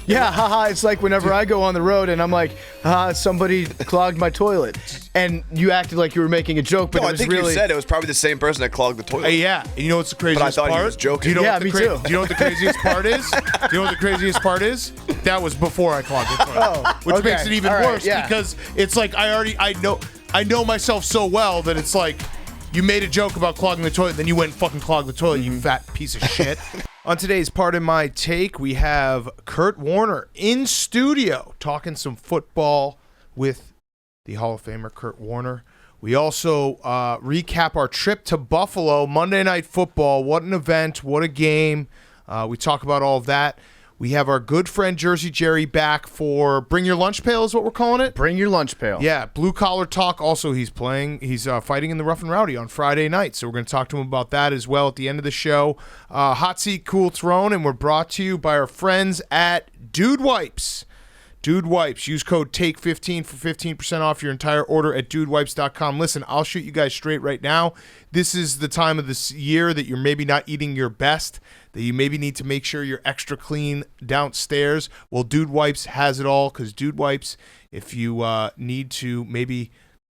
Yeah, haha. It's like whenever I go on the road and I'm like, somebody clogged my toilet. And you acted like you were making a joke, but No, it I was think really... you said it was probably the same person that clogged the toilet. Yeah. You know what's the craziest But I thought part? he was joking. Do you know Yeah, what the me too. Do you know what the craziest part is? Do you know what the craziest part is? That was before I clogged the toilet. Which okay. makes it even All right, worse yeah. because it's like I know myself so well that it's like you made a joke about clogging the toilet, then you went and fucking clogged the toilet, you fat piece of shit. On today's Part of My Take, we have Kurt Warner in studio talking some football with the Hall of Famer Kurt Warner. We also recap our trip to Buffalo, Monday Night Football. What an event, what a game. We talk about all of that. We have our good friend Jersey Jerry back for Bring Your Lunch Pail is what we're calling it. Bring your lunch pail. Yeah, Blue Collar Talk. Also, he's fighting in the Rough and Rowdy on Friday night. So we're going to talk to him about that as well at the end of the show. Hot Seat, Cool Throne, and we're brought to you by our friends at Dude Wipes. Dude Wipes. Use code TAKE15 for 15% off your entire order at dudewipes.com. Listen, I'll shoot you guys straight right now. This is the time of this year that you're maybe not eating your best, that you maybe need to make sure you're extra clean downstairs. Well, Dude Wipes has it all because Dude Wipes, if you need to maybe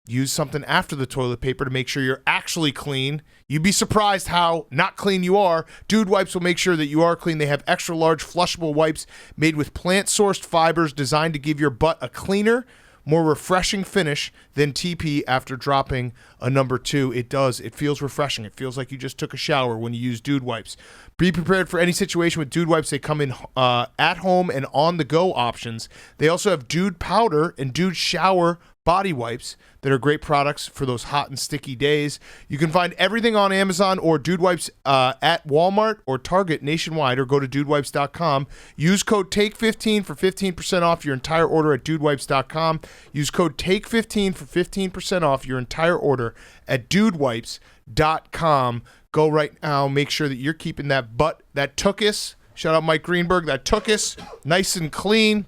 use something after the toilet paper to make sure you're actually clean, you'd be surprised how not clean you are. Dude Wipes will make sure that you are clean. They have extra large flushable wipes made with plant-sourced fibers designed to give your butt a cleaner, more refreshing finish than TP after dropping a number 2. It does. It feels refreshing. It feels like you just took a shower when you use Dude Wipes. Be prepared for any situation with Dude Wipes. They come in at home and on-the-go options. They also have Dude Powder and Dude Shower body wipes that are great products for those hot and sticky days. You can find everything on Amazon or Dude Wipes at Walmart or Target nationwide, or go to dudewipes.com. Use code TAKE15 for 15% off your entire order at dudewipes.com. Use code TAKE15 for 15% off your entire order at dudewipes.com. Go right now. Make sure that you're keeping that butt, that tuchus, shout out Mike Greenberg, that tuchus, nice and clean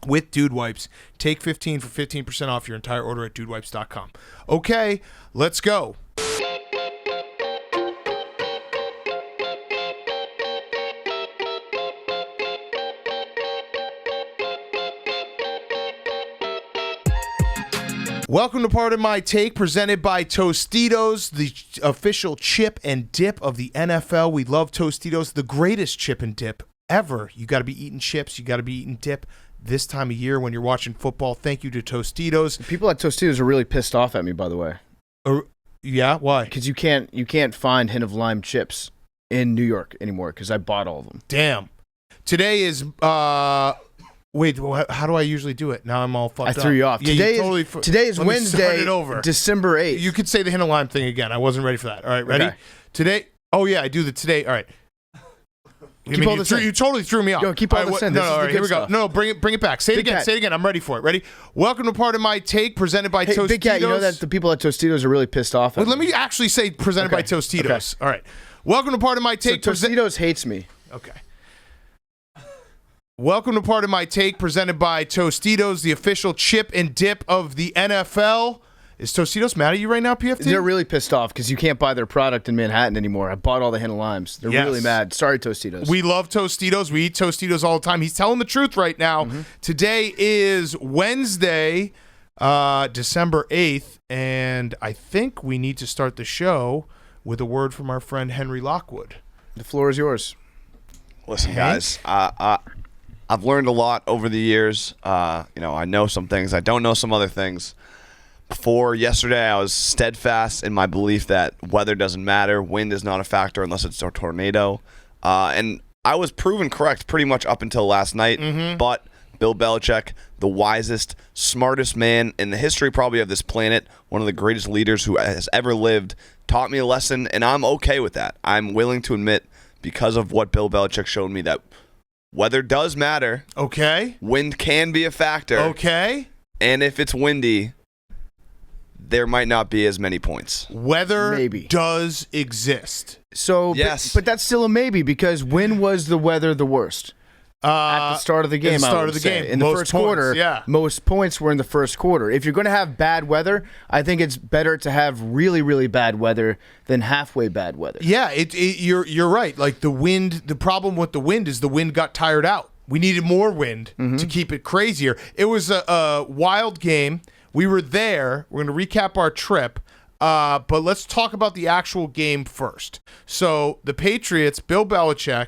with Dude Wipes. Take 15 for 15% off your entire order at dudewipes.com. Okay, let's go. Welcome to Part of My Take, presented by Tostitos, the official chip and dip of the NFL. We love Tostitos, the greatest chip and dip ever. You got to be eating chips. You got to be eating dip this time of year when you're watching football. Thank you to Tostitos. People at Tostitos are really pissed off at me, by the way. Yeah, why? Because you can't find Hint of Lime chips in New York anymore because I bought all of them. Damn. Today is wait, how do I usually do it? Now I'm all fucked up. I threw you off. Yeah, today is Let me Wednesday, start it over. December 8th. You could say the Hint of Lime thing again. I wasn't ready for that. All right, ready? Okay. Today. Oh yeah, I do the today. All right. Keep all this in. You totally threw me off. Yo, keep all this in. This is all the right, good here we go. stuff. No, bring it back. Say it Big again. Cat. Say it again. I'm ready for it. Ready? Welcome to Part of My Take, presented by Hey, Tostitos. Big Cat, you know that the people at Tostitos are really pissed off at Well, let me. me actually say presented by Okay. Tostitos. All right. Welcome to Part of My Take. So Tostitos hates me. Okay. Welcome to Part of My Take, presented by Tostitos, the official chip and dip of the NFL. Is Tostitos mad at you right now, PFT? They're really pissed off because you can't buy their product in Manhattan anymore. I bought all the Hint of Limes. They're Yes. really mad. Sorry, Tostitos. We love Tostitos. We eat Tostitos all the time. He's telling the truth right now. Mm-hmm. Today is Wednesday, December 8th, and I think we need to start the show with a word from our friend Henry Lockwood. The floor is yours. Listen, guys, I've learned a lot over the years. I know some things. I don't know some other things. Before yesterday, I was steadfast in my belief that weather doesn't matter. Wind is not a factor unless it's a tornado. And I was proven correct pretty much up until last night. Mm-hmm. But Bill Belichick, the wisest, smartest man in the history probably of this planet, one of the greatest leaders who has ever lived, taught me a lesson, and I'm okay with that. I'm willing to admit, because of what Bill Belichick showed me, that weather does matter. Okay. Wind can be a factor. Okay. And if it's windy, there might not be as many points. Weather Maybe. does exist. So, Yes. but that's still a maybe because when was the weather the worst? At the start of the game, at the I start would of the say. game. In the Most first points, quarter, yeah. most points were in the first quarter. If you're going to have bad weather, I think it's better to have really, really bad weather than halfway bad weather. Yeah, you're right. Like the wind, the problem with the wind is the wind got tired out. We needed more wind to keep it crazier. It was a wild game. We were there. We're going to recap our trip. But let's talk about the actual game first. So the Patriots, Bill Belichick,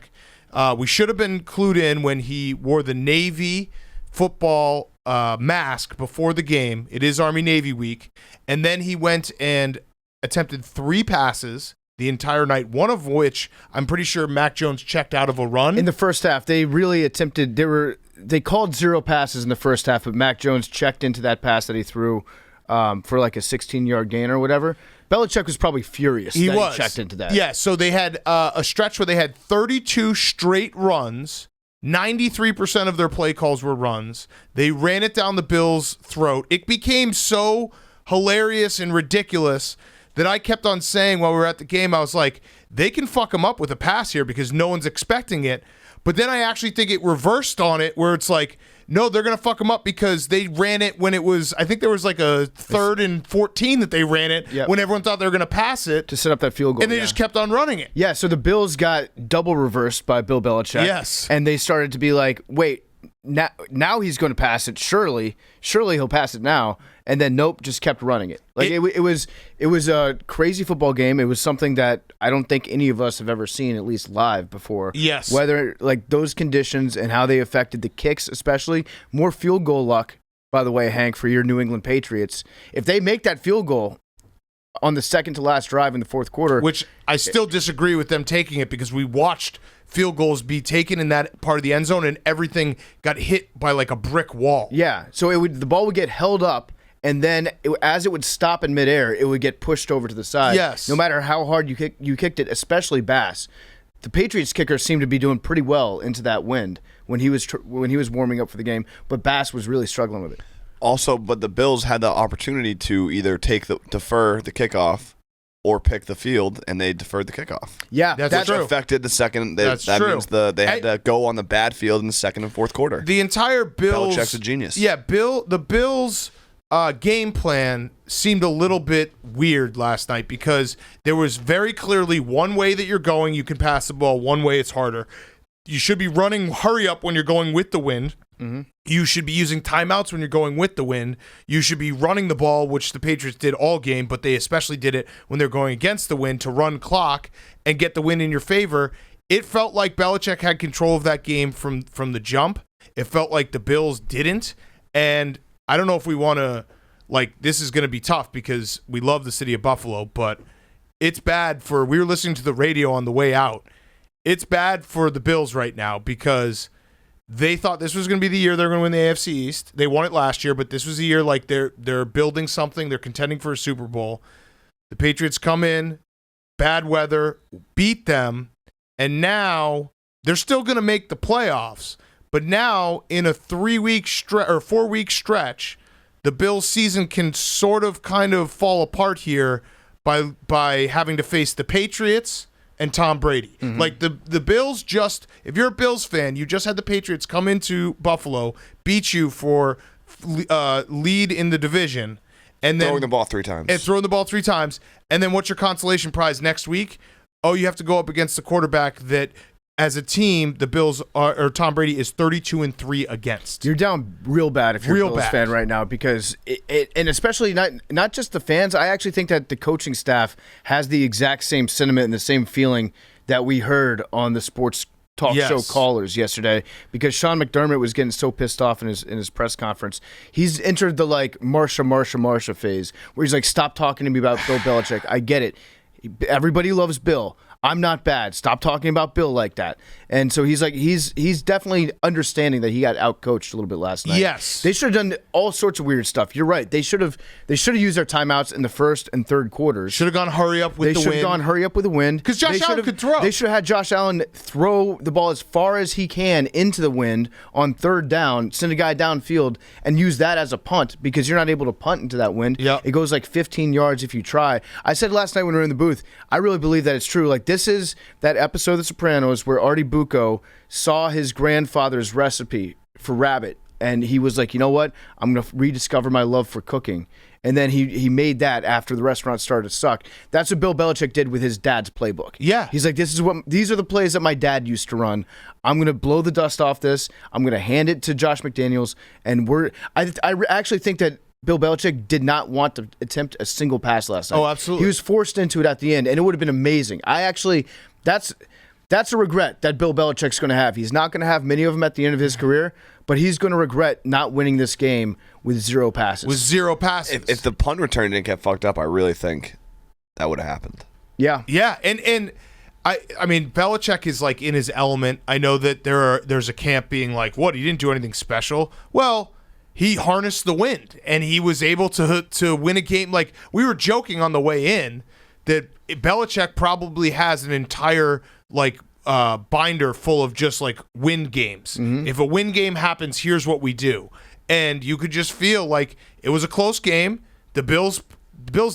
we should have been clued in when he wore the Navy football mask before the game. It is Army-Navy week. And then he went and attempted 3 passes the entire night, one of which I'm pretty sure Mac Jones checked out of a run. In the first half, they really attempted. They called 0 passes in the first half, but Mac Jones checked into that pass that he threw for like a 16-yard gain or whatever. Belichick was probably furious He he checked into that. Yeah, so they had a stretch where they had 32 straight runs. 93% of their play calls were runs. They ran it down the Bills' throat. It became so hilarious and ridiculous that I kept on saying while we were at the game, I was like, they can fuck them up with a pass here because no one's expecting it. But then I actually think it reversed on it where it's like, no, they're going to fuck them up because they ran it when it was, I think there was like a 3rd and 14 that they ran it when everyone thought they were going to pass it. To set up that field goal. And they just kept on running it. Yeah, so the Bills got double reversed by Bill Belichick. Yes. And they started to be like, wait, now he's going to pass it. Surely he'll pass it now. And then nope, just kept running it. Like it was a crazy football game. It was something that I don't think any of us have ever seen, at least live, before. Yes. Whether like those conditions and how they affected the kicks, especially more field goal luck. By the way, Hank, for your New England Patriots, if they make that field goal on the second to last drive in the fourth quarter, which I still disagree with them taking it because we watched field goals be taken in that part of the end zone and everything got hit by like a brick wall. Yeah, so the ball would get held up. And then, as it would stop in midair, it would get pushed over to the side. Yes. No matter how hard you kicked it, especially Bass. The Patriots kicker seemed to be doing pretty well into that wind when he was warming up for the game, but Bass was really struggling with it. Also, but the Bills had the opportunity to either defer the kickoff or pick the field, and they deferred the kickoff. Yeah, that's true. Affected the second. That's that true. means they had to go on the bad field in the second and fourth quarter. The entire Bills. Belichick's a genius. Yeah, the Bills. Game plan seemed a little bit weird last night because there was very clearly one way that you're going, you can pass the ball, one way it's harder. You should be running hurry up when you're going with the wind. Mm-hmm. You should be using timeouts when you're going with the wind. You should be running the ball, which the Patriots did all game, but they especially did it when they're going against the wind to run clock and get the win in your favor. It felt like Belichick had control of that game from the jump. It felt like the Bills didn't, and I don't know if we want to, this is going to be tough because we love the city of Buffalo, but it's bad we were listening to the radio on the way out. It's bad for the Bills right now because they thought this was going to be the year they're going to win the AFC East. They won it last year, but this was a year like they're building something. They're contending for a Super Bowl. The Patriots come in, bad weather, beat them, and now they're still going to make the playoffs. But now, in a 4-week stretch, the Bills' season can kind of fall apart here by having to face the Patriots and Tom Brady. Mm-hmm. Like the Bills if you're a Bills fan, you just had the Patriots come into Buffalo, beat you for lead in the division, and then throwing the ball 3 times. And throwing the ball 3 times, and then what's your consolation prize next week? Oh, you have to go up against the quarterback that, as a team, the Bills or Tom Brady is 32-3 against. You're down real bad if you're a Bills fan right now because and especially not just the fans. I actually think that the coaching staff has the exact same sentiment and the same feeling that we heard on the sports talk show callers yesterday because Sean McDermott was getting so pissed off in his press conference. He's entered the Marsha phase where he's like, stop talking to me about Bill Belichick. I get it. Everybody loves Bill. I'm not bad. Stop talking about Bill like that. And so he's like, he's definitely understanding that he got outcoached a little bit last night. Yes. They should have done all sorts of weird stuff. You're right. They should have used their timeouts in the first and third quarters. Should have gone hurry up with the wind. They should have gone hurry up with the wind. Because Josh Allen could throw. They should have had Josh Allen throw the ball as far as he can into the wind on third down, send a guy downfield, and use that as a punt because you're not able to punt into that wind. Yep. It goes like 15 yards if you try. I said last night when we were in the booth, I really believe that it's true. Like this is that episode of The Sopranos where Artie Bucco saw his grandfather's recipe for rabbit and he was like, you know what? I'm going to rediscover my love for cooking. And then he made that after the restaurant started to suck. That's what Bill Belichick did with his dad's playbook. Yeah. He's like, these are the plays that my dad used to run. I'm going to blow the dust off this. I'm going to hand it to Josh McDaniels. And I actually think that Bill Belichick did not want to attempt a single pass last night. Oh, absolutely. He was forced into it at the end, and it would have been amazing. That's a regret that Bill Belichick's going to have. He's not going to have many of them at the end of his career, but he's going to regret not winning this game with 0 passes. If the punt return didn't get fucked up, I really think that would have happened. Yeah. Yeah, and I mean, Belichick is like in his element. I know that there's a camp being like, what, he didn't do anything special? Well, he harnessed the wind, and he was able to win a game. Like, we were joking on the way in that Belichick probably has an entire binder full of just like win games. Mm-hmm. If a win game happens, here's what we do. And you could just feel like it was a close game. The Bills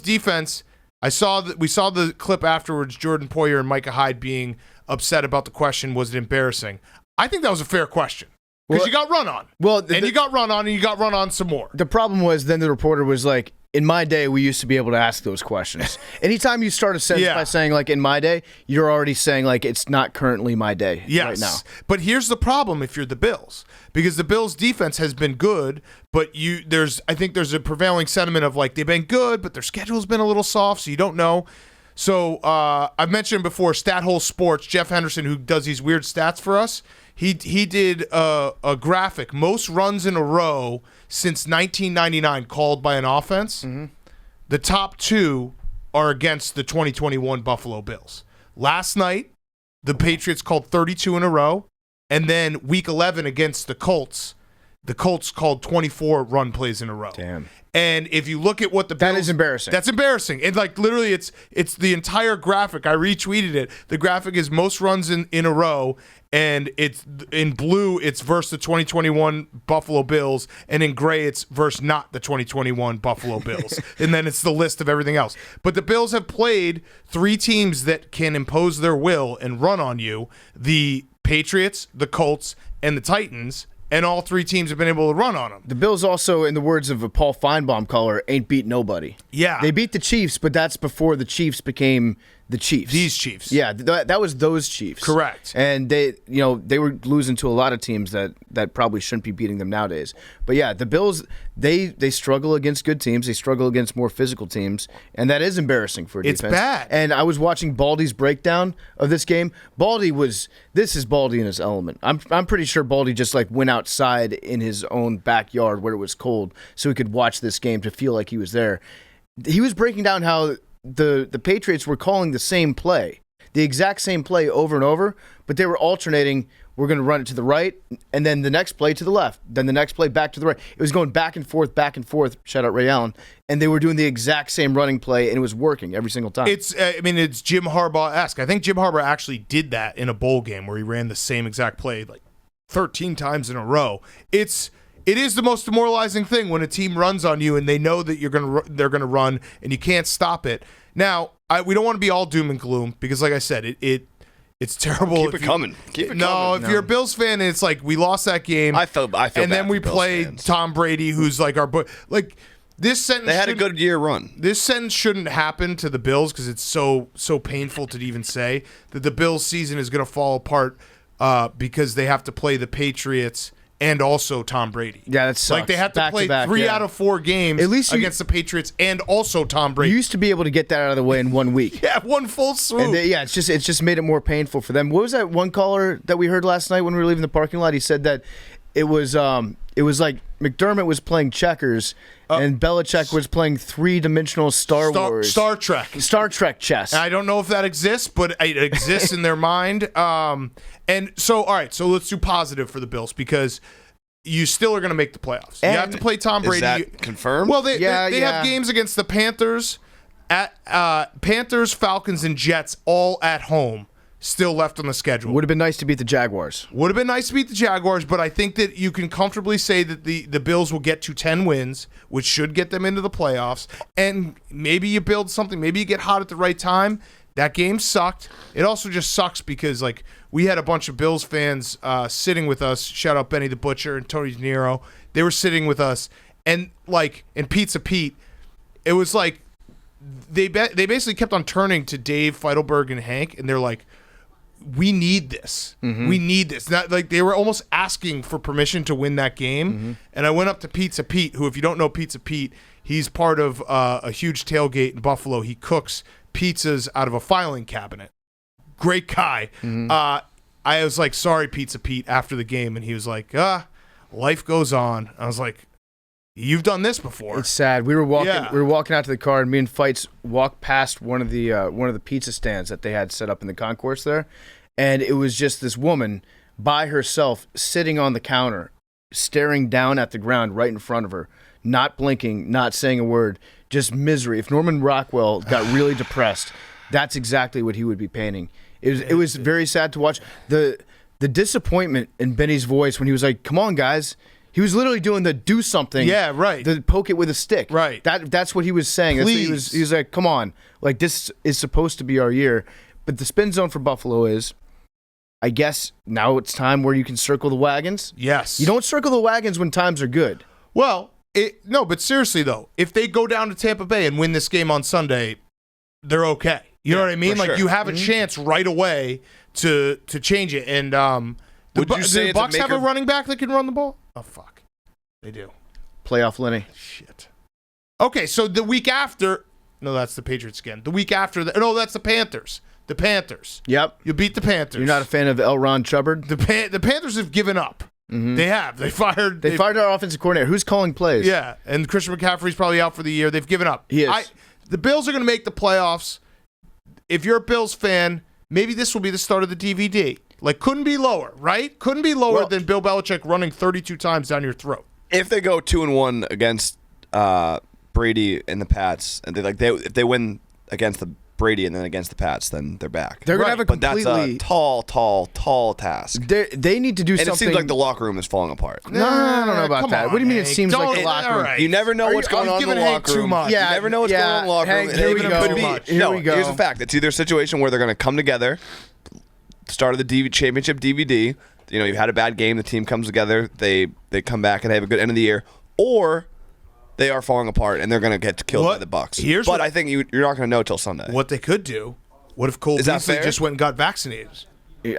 defense, we saw the clip afterwards, Jordan Poyer and Micah Hyde being upset about the question, was it embarrassing? I think that was a fair question. Because you got run on. You got run on, and you got run on some more. The problem was then the reporter was like, in my day, we used to be able to ask those questions. Anytime you start a sentence by saying, like, in my day, you're already saying, like, it's not currently my day right now. But here's the problem if you're the Bills. Because the Bills' defense has been good, but I think there's a prevailing sentiment of, like, they've been good, but their schedule's been a little soft, so you don't know. So I've mentioned before, Stathole Sports, Jeff Henderson, who does these weird stats for us, he did a graphic, most runs in a row since 1999 called by an offense. Mm-hmm. The top 2 are against the 2021 Buffalo Bills. Last night, the Patriots called 32 in a row, and then Week 11 against the Colts called 24 run plays in a row. Damn. And if you look at what the Bills... That is embarrassing. That's embarrassing. And, like, literally, it's the entire graphic. I retweeted it. The graphic is most runs in a row, and it's in blue, it's versus the 2021 Buffalo Bills, and in gray, it's versus not the 2021 Buffalo Bills. And then it's the list of everything else. But the Bills have played 3 teams that can impose their will and run on you: the Patriots, the Colts, and the Titans. And all 3 teams have been able to run on them. The Bills also, in the words of a Paul Feinbaum caller, ain't beat nobody. Yeah. They beat the Chiefs, but that's before the Chiefs became the Chiefs. These Chiefs. Yeah, that was those Chiefs. Correct. And they were losing to a lot of teams that probably shouldn't be beating them nowadays. But yeah, the Bills, they struggle against good teams. They struggle against more physical teams, and that is embarrassing for a defense. It's bad. And I was watching Baldy's breakdown of this game. This is Baldy in his element. I'm pretty sure Baldy just like went outside in his own backyard where it was cold so he could watch this game to feel like he was there. He was breaking down how the Patriots were calling the same play, the exact same play over and over, but they were alternating. We're going to run it to the right, and then the next play to the left, then the next play back to the right. It was going back and forth, shout out Ray Allen, and they were doing the exact same running play, and it was working every single time. It's Jim Harbaugh-esque. I think Jim Harbaugh actually did that in a bowl game where he ran the same exact play like 13 times in a row. It is the most demoralizing thing when a team runs on you and they know that they're gonna run and you can't stop it. Now, we don't want to be all doom and gloom because, like I said, it's terrible. Keep it coming. If you're a Bills fan and it's like we lost that game, I feel and bad then we for Bills played fans. Tom Brady, who's like our like. This sentence they had a good year run. This sentence shouldn't happen to the Bills because it's so painful to even say that the Bills' season is going to fall apart because they have to play the Patriots and also Tom Brady. Yeah, that sucks. Like they have to play back, 3 out of 4 games against the Patriots and also Tom Brady. You used to be able to get that out of the way in 1 week. Yeah, one full swoop. And it's just made it more painful for them. What was that one caller that we heard last night when we were leaving the parking lot? He said that it was like McDermott was playing checkers and Belichick was playing 3-dimensional Star Trek chess. I don't know if that exists, but it exists in their mind. And so, all right, so let's do positive for the Bills because you still are going to make the playoffs. You have to play Tom Brady. Is that confirmed? Well, they have games against the Panthers, Panthers, Falcons, and Jets all at home. Still left on the schedule. Would have been nice to beat the Jaguars. But I think that you can comfortably say that the Bills will get to 10 wins, which should get them into the playoffs. And maybe you build something. Maybe you get hot at the right time. That game sucked. It also just sucks because like we had a bunch of Bills fans sitting with us. Shout out Benny the Butcher and Tony De Niro. They were sitting with us, and Pizza Pete. It was like they basically kept on turning to Dave Feidelberg and Hank, and they're like, "We need this. We need this." Not like they were almost asking for permission to win that game. And I went up to Pizza Pete, who, if you don't know Pizza Pete, he's part of a huge tailgate in Buffalo. He cooks pizzas out of a filing cabinet. Great guy. I was like, "Sorry, Pizza Pete," after the game, and he was like, "Life goes on." I was like, "You've done this before." It's sad. We were walking out to the car, and me and Fights walked past one of the pizza stands that they had set up in the concourse there, and it was just this woman by herself sitting on the counter, staring down at the ground right in front of her, not blinking, not saying a word, just misery. If Norman Rockwell got really depressed, that's exactly what he would be painting. It was very sad to watch the disappointment in Benny's voice when he was like, "Come on, guys." He was literally doing the do something. Yeah, right. The poke it with a stick. Right. That's what he was saying. Please. That's what he was like, "Come on. Like, this is supposed to be our year." But the spin zone for Buffalo is, I guess, now it's time where you can circle the wagons. Yes. You don't circle the wagons when times are good. Well, no, but seriously though, if they go down to Tampa Bay and win this game on Sunday, they're okay. You know what I mean? Like sure. you have a chance right away to change it. And Would you say the it's a Bucs have a make or- running back that can run the ball? Oh fuck, they do. Playoff Lenny. Shit. Okay, so the week after, no, that's the Patriots again. The week after, no, that's the Panthers. The Panthers. Yep. You beat the Panthers. You're not a fan of L. Ron Chubbard? The Panthers have given up. They have. They fired our offensive coordinator. Who's calling plays? Yeah, and Christian McCaffrey's probably out for the year. They've given up. He is. The Bills are going to make the playoffs. If you're a Bills fan, maybe this will be the start of the DVD. Like, couldn't be lower, right? Couldn't be lower than Bill Belichick running 32 times down your throat. If they go 2-1 against Brady and the Pats, and if they win against the Brady and then against the Pats, then they're back. They're gonna have a completely. But that's a tall task. They need to do something. And it seems like the locker room is falling apart. No, I don't know about Come that. on, what do you mean? It Hank. seems like Don't- the locker room. all right. You never know what's going on in the giving Hank locker too room. much. Yeah, You never know what's going on in the locker room. Hank, and here it we could go. be- Here no, we go. here's the fact. It's either a situation where they're going to come together, start of the championship DVD. You know, you've had a bad game. The team comes together. They come back and they have a good end of the year, or they are falling apart and they're going to get killed by the Bucs. But I think you're not going to know till Sunday. What they could do, what if Cole Is that Beasley fair? just went and got vaccinated?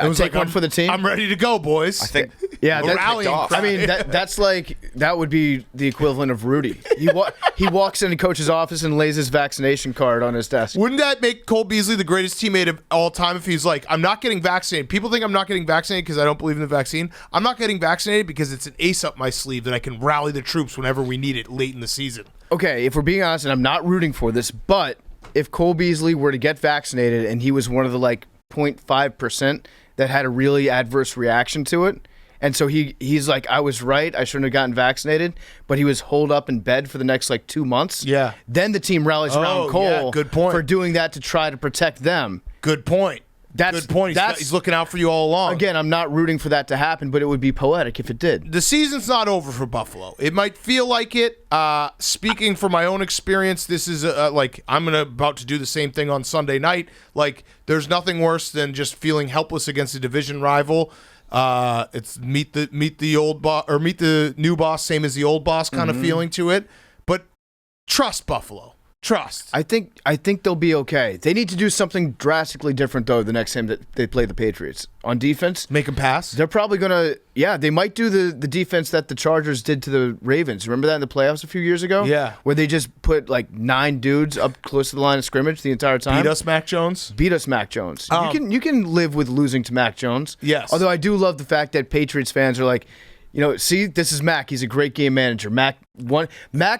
I was take one for the team. I'm ready to go, boys. I think. Yeah, We're that's rallying off. I mean, that would be the equivalent of Rudy. He walks into coach's office and lays his vaccination card on his desk. Wouldn't that make Cole Beasley the greatest teammate of all time if he's like, I'm not getting vaccinated? People think I'm not getting vaccinated because I don't believe in the vaccine. I'm not getting vaccinated because it's an ace up my sleeve that I can rally the troops whenever we need it late in the season. Okay, if we're being honest, and I'm not rooting for this, but if Cole Beasley were to get vaccinated and he was one of the 0.5% that had a really adverse reaction to it, and so he's like, I was right, I shouldn't have gotten vaccinated, but he was holed up in bed for the next 2 months. Yeah. Then the team rallies around Cole. Yeah, good point. For doing that to try to protect them. Good point. Good point. He's looking out for you all along. Again, I'm not rooting for that to happen, but it would be poetic if it did. The season's not over for Buffalo. It might feel like it. Speaking from my own experience, this is I'm about to do the same thing on Sunday night. There's nothing worse than just feeling helpless against a division rival. It's meet the old boss or meet the new boss, same as the old boss kind of feeling to it. But trust Buffalo. Trust. I think they'll be okay. They need to do something drastically different, though, the next time that they play the Patriots. On defense, Make them pass. they're probably going to, they might do the defense that the Chargers did to the Ravens. Remember that in the playoffs a few years ago? Yeah. Where they just put 9 dudes up close to the line of scrimmage the entire time. Beat us, Mac Jones. Beat us, Mac Jones. You can live with losing to Mac Jones. Yes. Although I do love the fact that Patriots fans are like, see, this is Mac. He's a great game manager. Mac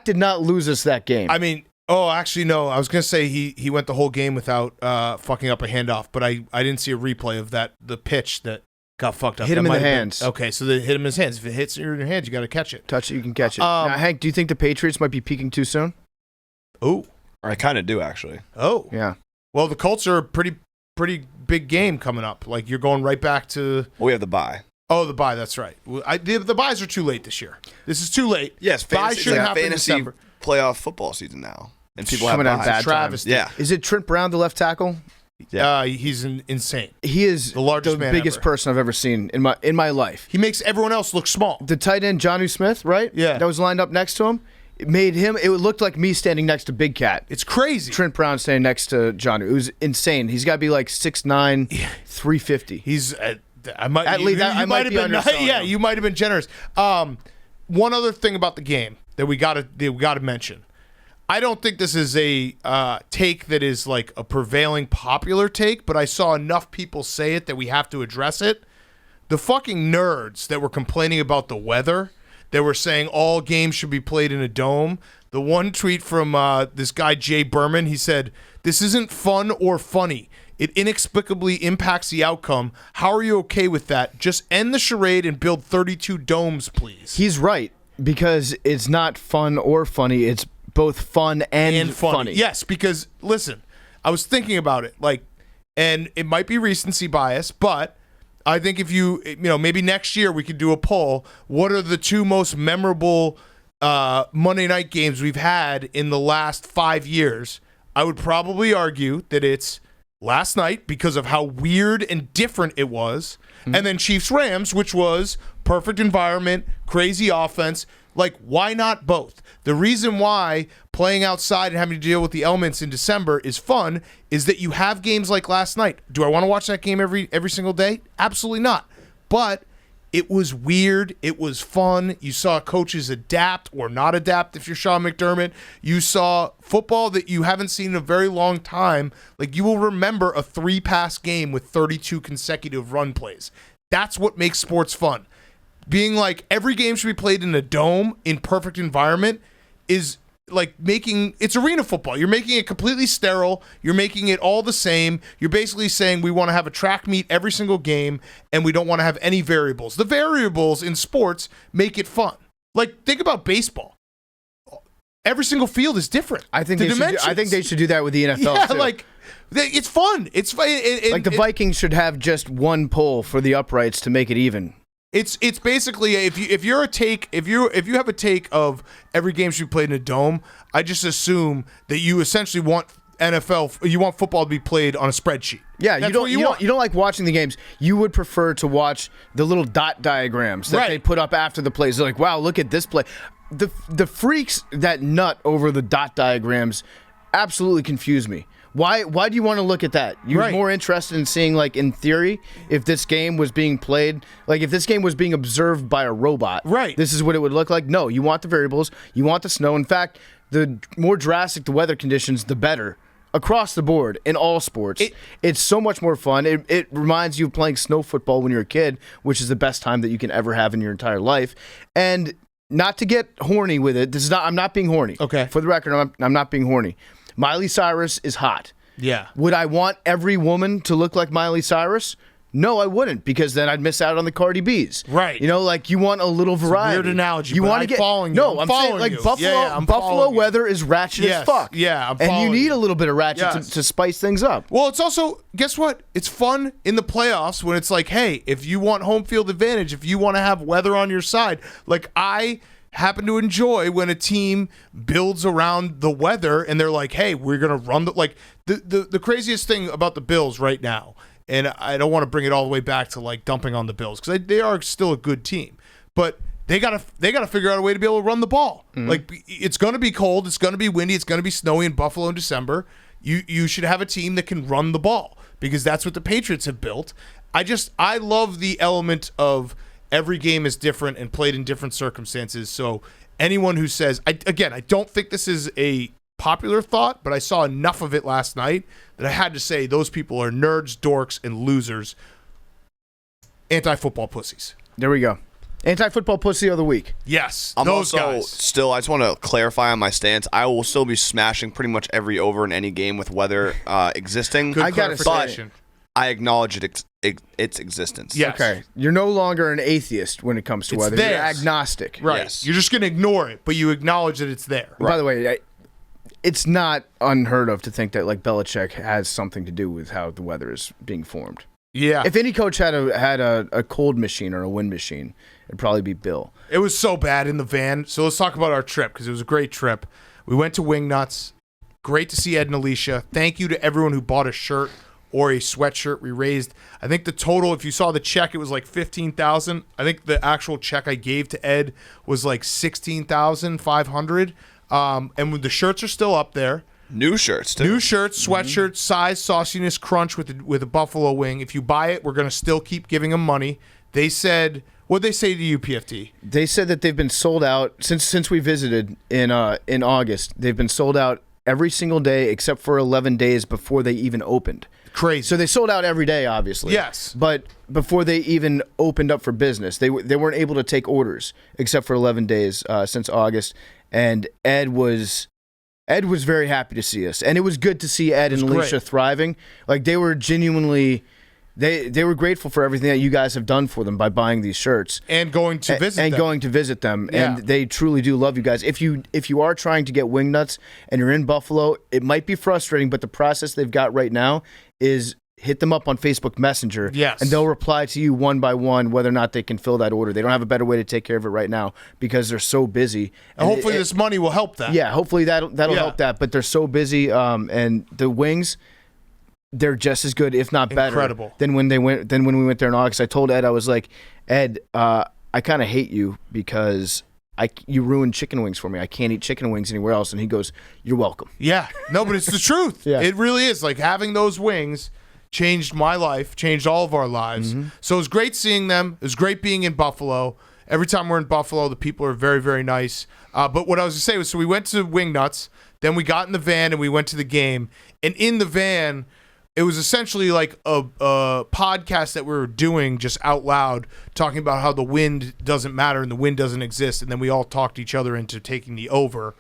did not lose us that game. I mean, oh, actually, no. I was going to say he went the whole game without fucking up a handoff, but I didn't see a replay of the pitch that got fucked up. Hit him That in the might have been- hands. Okay, so they hit him in his hands. If it hits you in your hands, you got to catch it. Touch it, you can catch it. Now, Hank, do you think the Patriots might be peaking too soon? Oh. I kind of do, actually. Oh. Yeah. Well, the Colts are a pretty big game coming up. You're going right back to... Well, we have the bye. Oh, the bye, that's right. The buys are too late this year. This is too late. Yes, buys shouldn't happen in fantasy December. playoff football season now. And people have Coming out buys. bad Travesty. Yeah. Is it Trent Brown, the left tackle? Yeah. He's insane. He is the largest man biggest ever. person I've ever seen in my life. He makes everyone else look small. The tight end, Jonnu Smith, right? Yeah. That was lined up next to him. It looked like me standing next to Big Cat. It's crazy. Trent Brown standing next to Jonnu. It was insane. He's got to be like 6'9", 350. He's you might have been generous. One other thing about the game that we got to mention. I don't think this is a take that is like a prevailing popular take, but I saw enough people say it that we have to address it. The fucking nerds that were complaining about the weather, that were saying all games should be played in a dome. The one tweet from this guy, Jay Berman, he said, "This isn't fun or funny. It inexplicably impacts the outcome. How are you okay with that? Just end the charade and build 32 domes, please." He's right, because it's not fun or funny. It's both fun and funny. Yes, because, listen, I was thinking about it, and it might be recency bias, but I think if maybe next year we could do a poll. What are the two most memorable Monday night games we've had in the last 5 years? I would probably argue that it's last night because of how weird and different it was, and then Chiefs-Rams, which was perfect environment, crazy offense. Why not both? The reason why playing outside and having to deal with the elements in December is fun is that you have games like last night. Do I want to watch that game every single day? Absolutely not. But it was weird. It was fun. You saw coaches adapt or not adapt if you're Sean McDermott. You saw football that you haven't seen in a very long time. You will remember a 3-pass game with 32 consecutive run plays. That's what makes sports fun. Being every game should be played in a dome in perfect environment is making it's arena football. You're making it completely sterile. You're making it all the same. You're basically saying we want to have a track meet every single game and we don't want to have any variables. The variables in sports make it fun. Think about baseball. Every single field is different. I think they should do that with the NFL too. It's fun. It's fun. The Vikings should have just one pole for the uprights to make it even. It's basically if you have a take of every game should be played in a dome, I just assume that you essentially want football to be played on a spreadsheet. Yeah, you don't like watching the games. You would prefer to watch the little dot diagrams that they put up after the plays. They're like, wow, look at this play. The freaks that nut over the dot diagrams absolutely confuse me. Why do you want to look at that? You're more interested in seeing, in theory, if this game was being played, if this game was being observed by a robot. Right. This is what it would look like. No, you want the variables. You want the snow. In fact, the more drastic the weather conditions, the better. Across the board, in all sports. It's so much more fun. It reminds you of playing snow football when you're a kid, which is the best time that you can ever have in your entire life. And not to get horny with it, I'm not being horny. Okay. For the record, I'm not being horny. Miley Cyrus is hot. Yeah. Would I want every woman to look like Miley Cyrus? No, I wouldn't, because then I'd miss out on the Cardi B's. Right. You want a little variety. It's a weird analogy. You want to get following you. No, I'm saying Buffalo weather is ratchet as fuck. Yeah, and you need a little bit of ratchet to spice things up. Well, it's also, guess what? It's fun in the playoffs when it's hey, if you want home field advantage, if you want to have weather on your side, I happen to enjoy when a team builds around the weather and they're hey, we're gonna run the craziest thing about the Bills right now, and I don't want to bring it all the way back to dumping on the Bills because they are still a good team, but they gotta figure out a way to be able to run the ball. Mm-hmm. It's gonna be cold, it's gonna be windy, it's gonna be snowy in Buffalo in December. You should have a team that can run the ball because that's what the Patriots have built. I love the element of every game is different and played in different circumstances. So anyone who says, I don't think this is a popular thought, but I saw enough of it last night that I had to say those people are nerds, dorks, and losers. Anti-football pussies. There we go. Anti-football pussy of the week. Yes, I'm those also guys. still, I just want to clarify on my stance. I will still be smashing pretty much every over in any game with weather existing. Good clarification. I acknowledge its existence. Yes. Okay. You're no longer an atheist when it comes to weather. You're agnostic. Right. Yes. You're just going to ignore it, but you acknowledge that it's there. Right. By the way, it's not unheard of to think that Belichick has something to do with how the weather is being formed. Yeah. If any coach had a cold machine or a wind machine, it'd probably be Bill. It was so bad in the van. So let's talk about our trip because it was a great trip. We went to Wingnuts. Great to see Ed and Alicia. Thank you to everyone who bought a shirt or a sweatshirt. We raised, I think the total, if you saw the check, it was like $15,000. I think the actual check I gave to Ed was like $16,500. And the shirts are still up there. New shirts, too. New shirts, sweatshirts, size, sauciness, crunch with a buffalo wing. If you buy it, we're going to still keep giving them money. They said, what'd they say to you, PFT? They said that they've been sold out since we visited in August. They've been sold out every single day except for 11 days before they even opened. Crazy. So they sold out every day, obviously. Yes. But before they even opened up for business, they weren't able to take orders except for 11 days since August. And Ed was very happy to see us, and it was good to see Ed and Alicia thriving. Like, they were genuinely, they were grateful for everything that you guys have done for them by buying these shirts and going to visit them. Yeah. And they truly do love you guys. If you are trying to get wing nuts and you're in Buffalo, it might be frustrating, but the process they've got right now is hit them up on Facebook Messenger, and they'll reply to you one by one whether or not they can fill that order. They don't have a better way to take care of it right now because they're so busy. And hopefully this money will help that. Yeah, hopefully that'll help that. But they're so busy, and the wings, they're just as good, if not better, than when we went there in August. I told Ed, I was like, Ed, I kind of hate you because you ruined chicken wings for me. I can't eat chicken wings anywhere else. And he goes, you're welcome. Yeah, no, but it's the truth. Yeah. It really is. Like, having those wings changed my life, changed all of our lives. Mm-hmm. So it was great seeing them. It was great being in Buffalo. Every time we're in Buffalo, the people are very, very nice. But what I was going to say was, so we went to Wing Nuts, then we got in the van and we went to the game. And in the van, it was essentially like a podcast that we were doing just out loud, talking about how the wind doesn't matter and the wind doesn't exist. And then we all talked each other into taking the over.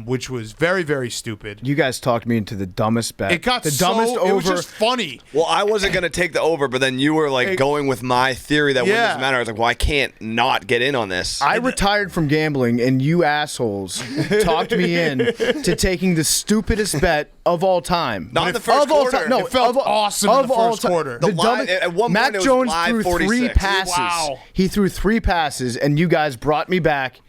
Which was very, very stupid. You guys talked me into the dumbest bet. It got the dumbest over. It was just funny. Well, I wasn't going to take the over, but then you were like going with my theory that wind doesn't matter. I was like, well, I can't not get in on this. I retired from gambling, and you assholes talked me in to taking the stupidest bet of all time. Not in the first quarter. No, it felt awesome in the first quarter. At one Mac point, Jones it was threw 3 passes. Wow. He threw 3 passes, and you guys brought me back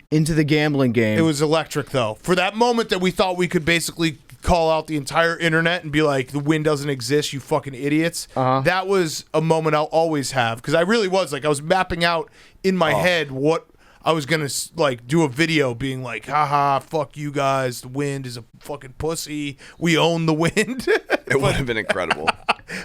into the gambling game. It was electric, though. For that moment that we thought we could basically call out the entire internet and be like, the wind doesn't exist, you fucking idiots. That was a moment I'll always have, because I really was. Like, I was mapping out in my head what I was going to, like, do a video being like, haha, fuck you guys, the wind is a fucking pussy, we own the wind. It would have been incredible.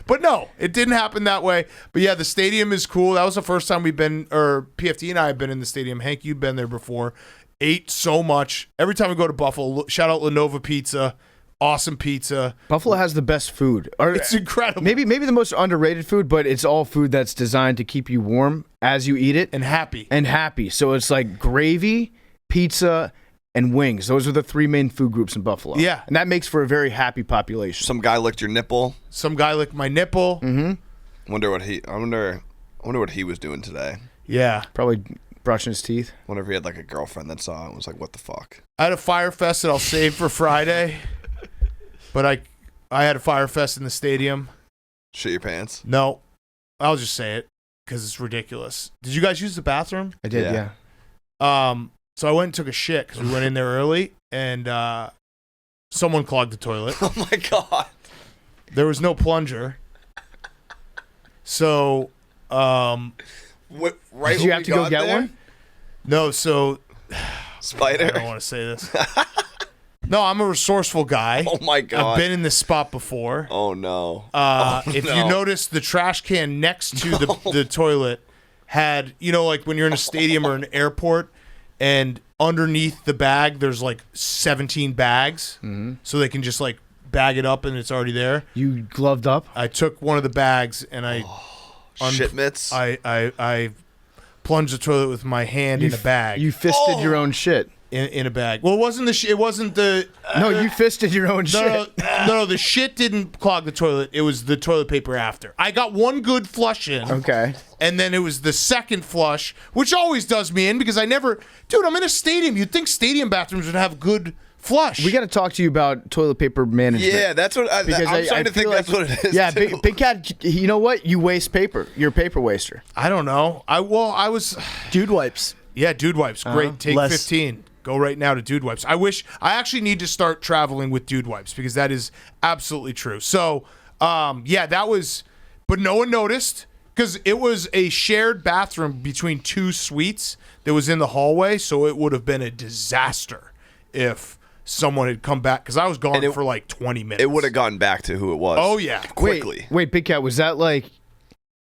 But no, it didn't happen that way. But yeah, the stadium is cool. That was the first time we've been, or PFT and I have been in the stadium. Hank, you've been there before. Ate so much. Every time we go to Buffalo, shout out Lenova Pizza. Awesome pizza. Buffalo has the best food. It's incredible. Maybe the most underrated food, but it's all food that's designed to keep you warm as you eat it. And happy. So it's like gravy, pizza, and wings. Those are the 3 main food groups in Buffalo. Yeah. And that makes for a very happy population. Some guy licked your nipple. Some guy licked my nipple. Mm-hmm. I wonder what he was doing today. Yeah. Probably brushing his teeth. Wonder if he had like a girlfriend that saw it and was like, what the fuck? I had a Fire Fest that I'll save for Friday. But I had a Fire Fest in the stadium. Shit your pants? No. I'll just say it because it's ridiculous. Did you guys use the bathroom? I did, yeah. So I went and took a shit because we went in there early, and someone clogged the toilet. Oh, my God. There was no plunger. So, right did you have to go get one? No, so... Spider? I don't want to say this. No, I'm a resourceful guy. Oh, my God. I've been in this spot before. Oh, no. If you notice, the trash can next to the toilet had, like when you're in a stadium or an airport, and underneath the bag, there's like 17 bags. Mm-hmm. So they can just like bag it up and it's already there. You gloved up? I took one of the bags and I... shit mitts? I plunged the toilet with my hand in a bag. You fisted your own shit. In a bag. Well, it wasn't the... No, you fisted your own shit. No, the shit didn't clog the toilet. It was the toilet paper after. I got one good flush in. Okay. And then it was the second flush, which always does me in because I never... Dude, I'm in a stadium. You'd think stadium bathrooms would have good flush. We got to talk to you about toilet paper management. Yeah, that's what I'm starting to think that's what it is. Yeah, Big Cat, you know what? You waste paper. You're a paper waster. I don't know. I was... Dude wipes. Yeah, Dude Wipes. Great. Take 15. Go right now to Dude Wipes. I actually need to start traveling with Dude Wipes because that is absolutely true. So Yeah, that was, but no one noticed because it was a shared bathroom between two suites that was in the hallway, so it would have been a disaster if someone had come back because I was gone for like 20 minutes. It would have gone back to who it was. Oh, yeah. Quickly. Wait, Big Cat, was that like...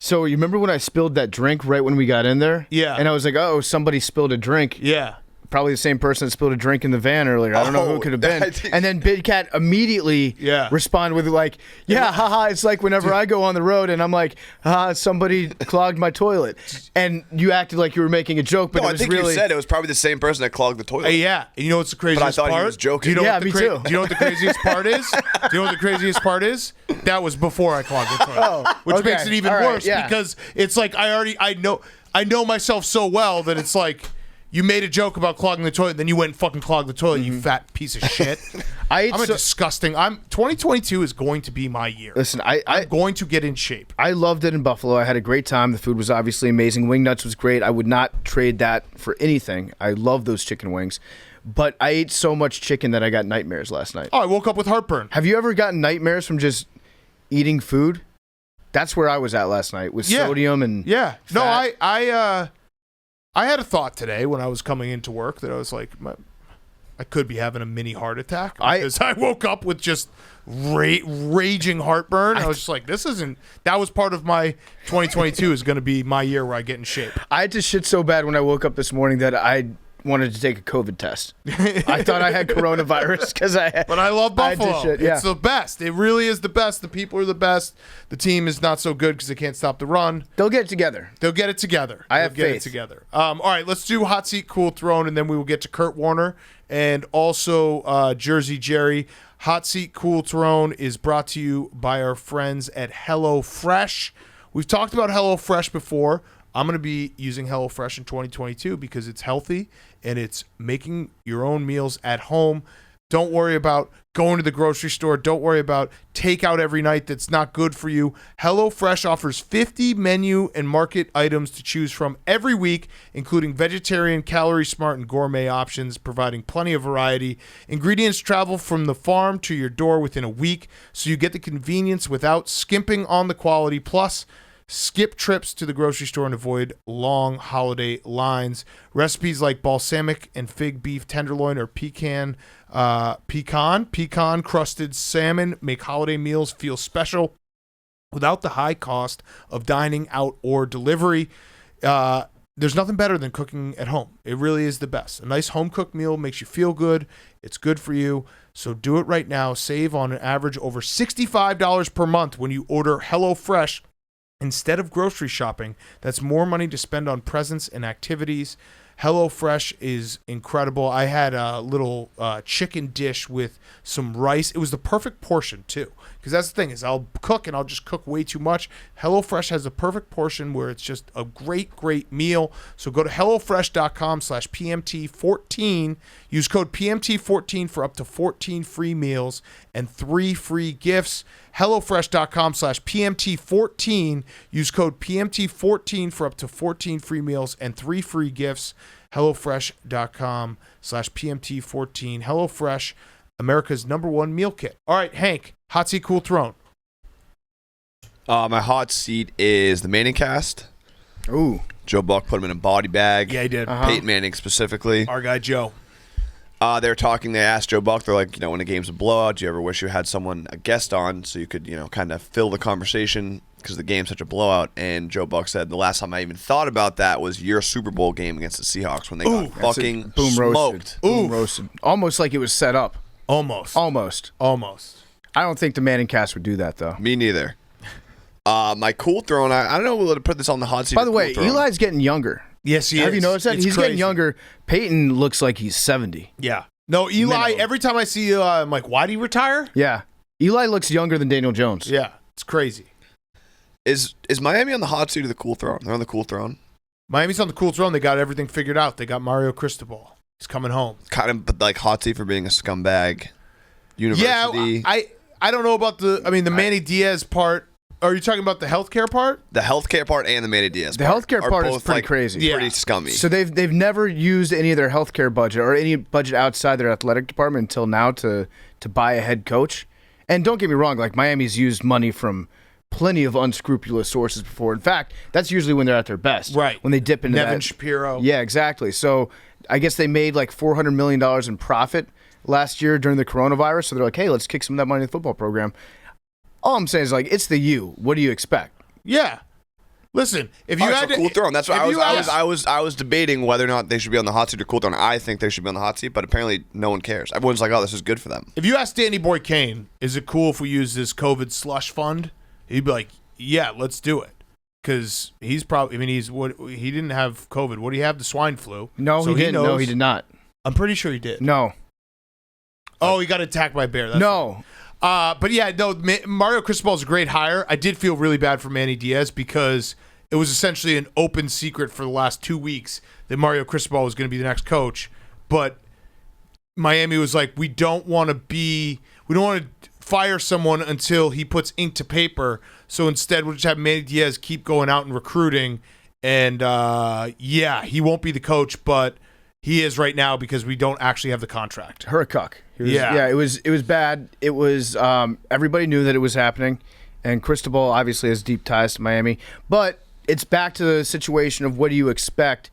So you remember when I spilled that drink right when we got in there? Yeah. And I was like, oh, somebody spilled a drink. Yeah. Probably the same person that spilled a drink in the van earlier. I don't know who it could have been. And then Big Cat immediately responded with like, yeah, haha, it's like whenever I go on the road and I'm like, somebody clogged my toilet. And you acted like you were making a joke, but no, it was I think really... you said it was probably the same person that clogged the toilet. Yeah. And you know what's the craziest part? But I thought he was joking. Do you know yeah, me too. Do you know what the craziest part is? Do you know what the craziest part is? That was before I clogged the toilet. Which makes it even worse because it's like I know myself so well that it's like, you made a joke about clogging the toilet, then you went and fucking clogged the toilet, you fat piece of shit. I'm 2022 is going to be my year. Listen, I'm going to get in shape. I loved it in Buffalo. I had a great time. The food was obviously amazing. Wing Nuts was great. I would not trade that for anything. I love those chicken wings. But I ate so much chicken that I got nightmares last night. Oh, I woke up with heartburn. Have you ever gotten nightmares from just eating food? That's where I was at last night with sodium and fat. No, I had a thought today when I was coming into work that I was like, I could be having a mini heart attack because I woke up with just raging heartburn. I was just like, that was part of my 2022 is going to be my year where I get in shape. I had to shit so bad when I woke up this morning that I wanted to take a COVID test. I thought I had coronavirus because But I love Buffalo. It's the best. It really is the best. The people are the best. The team is not so good because they can't stop the run. They'll get it together. I have faith. All right, let's do Hot Seat Cool Throne, and then we will get to Kurt Warner and also Jersey Jerry. Hot Seat Cool Throne is brought to you by our friends at HelloFresh. We've talked about HelloFresh before. I'm going to be using HelloFresh in 2022 because it's healthy and it's making your own meals at home. Don't worry about going to the grocery store. Don't worry about takeout every night that's not good for you. HelloFresh offers 50 menu and market items to choose from every week, including vegetarian, calorie smart, and gourmet options, providing plenty of variety. Ingredients travel from the farm to your door within a week, so you get the convenience without skimping on the quality. Plus, skip trips to the grocery store and avoid long holiday lines. Recipes like balsamic and fig beef tenderloin or pecan crusted salmon make holiday meals feel special without the high cost of dining out or delivery. There's nothing better than cooking at home. It really is the best. A nice home cooked meal makes you feel good. It's good for you. So do it right now. Save on an average over $65 per month when you order HelloFresh instead of grocery shopping. That's more money to spend on presents and activities. HelloFresh is incredible. I had a little chicken dish with some rice. It was the perfect portion too, because that's the thing is I'll cook and I'll just cook way too much. HelloFresh has a perfect portion where it's just a great meal. So go to HelloFresh.com/PMT14. Use code PMT14 for up to 14 free meals and 3 free gifts. HelloFresh.com/PMT14. Use code PMT14 for up to 14 free meals and 3 free gifts. HelloFresh.com/PMT14. HelloFresh, America's #1 meal kit. All right, Hank, Hot Seat Cool Throne. My hot seat is the Manning cast. Ooh. Joe Buck put him in a body bag. Yeah, he did. Peyton Manning specifically. Our guy Joe. They were talking, they asked Joe Buck, they're like, when a game's a blowout, do you ever wish you had a guest on so you could, kind of fill the conversation because the game's such a blowout? And Joe Buck said, the last time I even thought about that was your Super Bowl game against the Seahawks when they got fucking smoked. Boom roasted. Almost like it was set up. Almost. I don't think the Manning cast would do that, though. Me neither. My cool throne, I don't know whether to put this on the hot seat. By the way, Eli's getting younger. Yes, he is. Have you noticed that? He's getting younger. Peyton looks like he's 70. Yeah. No, Eli, every time I see Eli, I'm like, why did he retire? Yeah. Eli looks younger than Daniel Jones. Yeah, it's crazy. Is Miami on the hot seat or the cool throne? They're on the cool throne. Miami's on the cool throne. They got everything figured out. They got Mario Cristobal. He's coming home. Kind of like hot seat for being a scumbag university. Yeah, I don't know about the Manny Diaz part. Are you talking about the healthcare part? The healthcare part and the Manny Diaz part. The healthcare part is pretty crazy. Pretty scummy. So they've never used any of their healthcare budget or any budget outside their athletic department until now to buy a head coach. And don't get me wrong, like Miami's used money from plenty of unscrupulous sources before. In fact, that's usually when they're at their best. Right. When they dip into Nevin that. Shapiro. Yeah, exactly. So I guess they made like $400 million in profit last year during the coronavirus. So they're like, hey, let's kick some of that money in the football program. All I'm saying is, like, it's the U. What do you expect? Yeah. Listen, if you had Cool Throne. That's why I was debating whether or not they should be on the hot seat or Cool Throne. I think they should be on the hot seat, but apparently no one cares. Everyone's like, oh, this is good for them. If you ask Danny Boy Kane, is it cool if we use this COVID slush fund? He'd be like, yeah, let's do it. Because he's probably, he didn't have COVID. What do you have? The swine flu. No, so he didn't. No, he did not. I'm pretty sure he did. No. Oh, he got attacked by a bear. That's no. Right. But yeah, no, Mario Cristobal is a great hire. I did feel really bad for Manny Diaz because it was essentially an open secret for the last 2 weeks that Mario Cristobal was going to be the next coach. But Miami was like, we don't want to fire someone until he puts ink to paper. So instead, we'll just have Manny Diaz keep going out and recruiting. And he won't be the coach, but he is right now because we don't actually have the contract. Hurricuck. It was bad. It was everybody knew that it was happening, and Cristobal obviously has deep ties to Miami. But it's back to the situation of what do you expect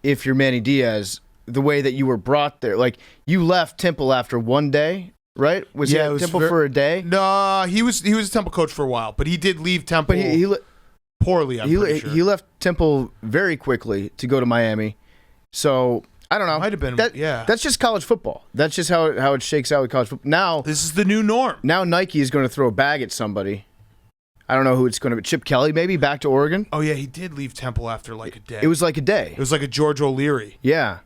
if you're Manny Diaz, the way that you were brought there. Like, you left Temple after one day, right? Was he at Temple for a day? No, he was a Temple coach for a while, but he did leave Temple poorly, I'm pretty sure. He left Temple very quickly to go to Miami. So I don't know. Might have been, That's just college football. That's just how it shakes out with college football. Now this is the new norm. Now Nike is going to throw a bag at somebody. I don't know who it's going to be. Chip Kelly, maybe, back to Oregon? Oh, yeah, he did leave Temple after like a day. It was like a day. It was like a George O'Leary. Yeah.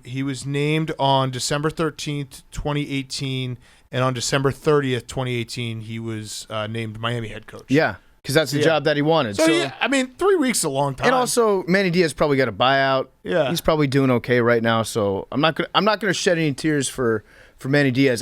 He was named on December 13th, 2018, and on December 30th, 2018, he was named Miami head coach. Yeah, because that's the job that he wanted. So, yeah, 3 weeks is a long time. And also, Manny Diaz probably got a buyout. Yeah. He's probably doing okay right now, so I'm not gonna shed any tears for Manny Diaz.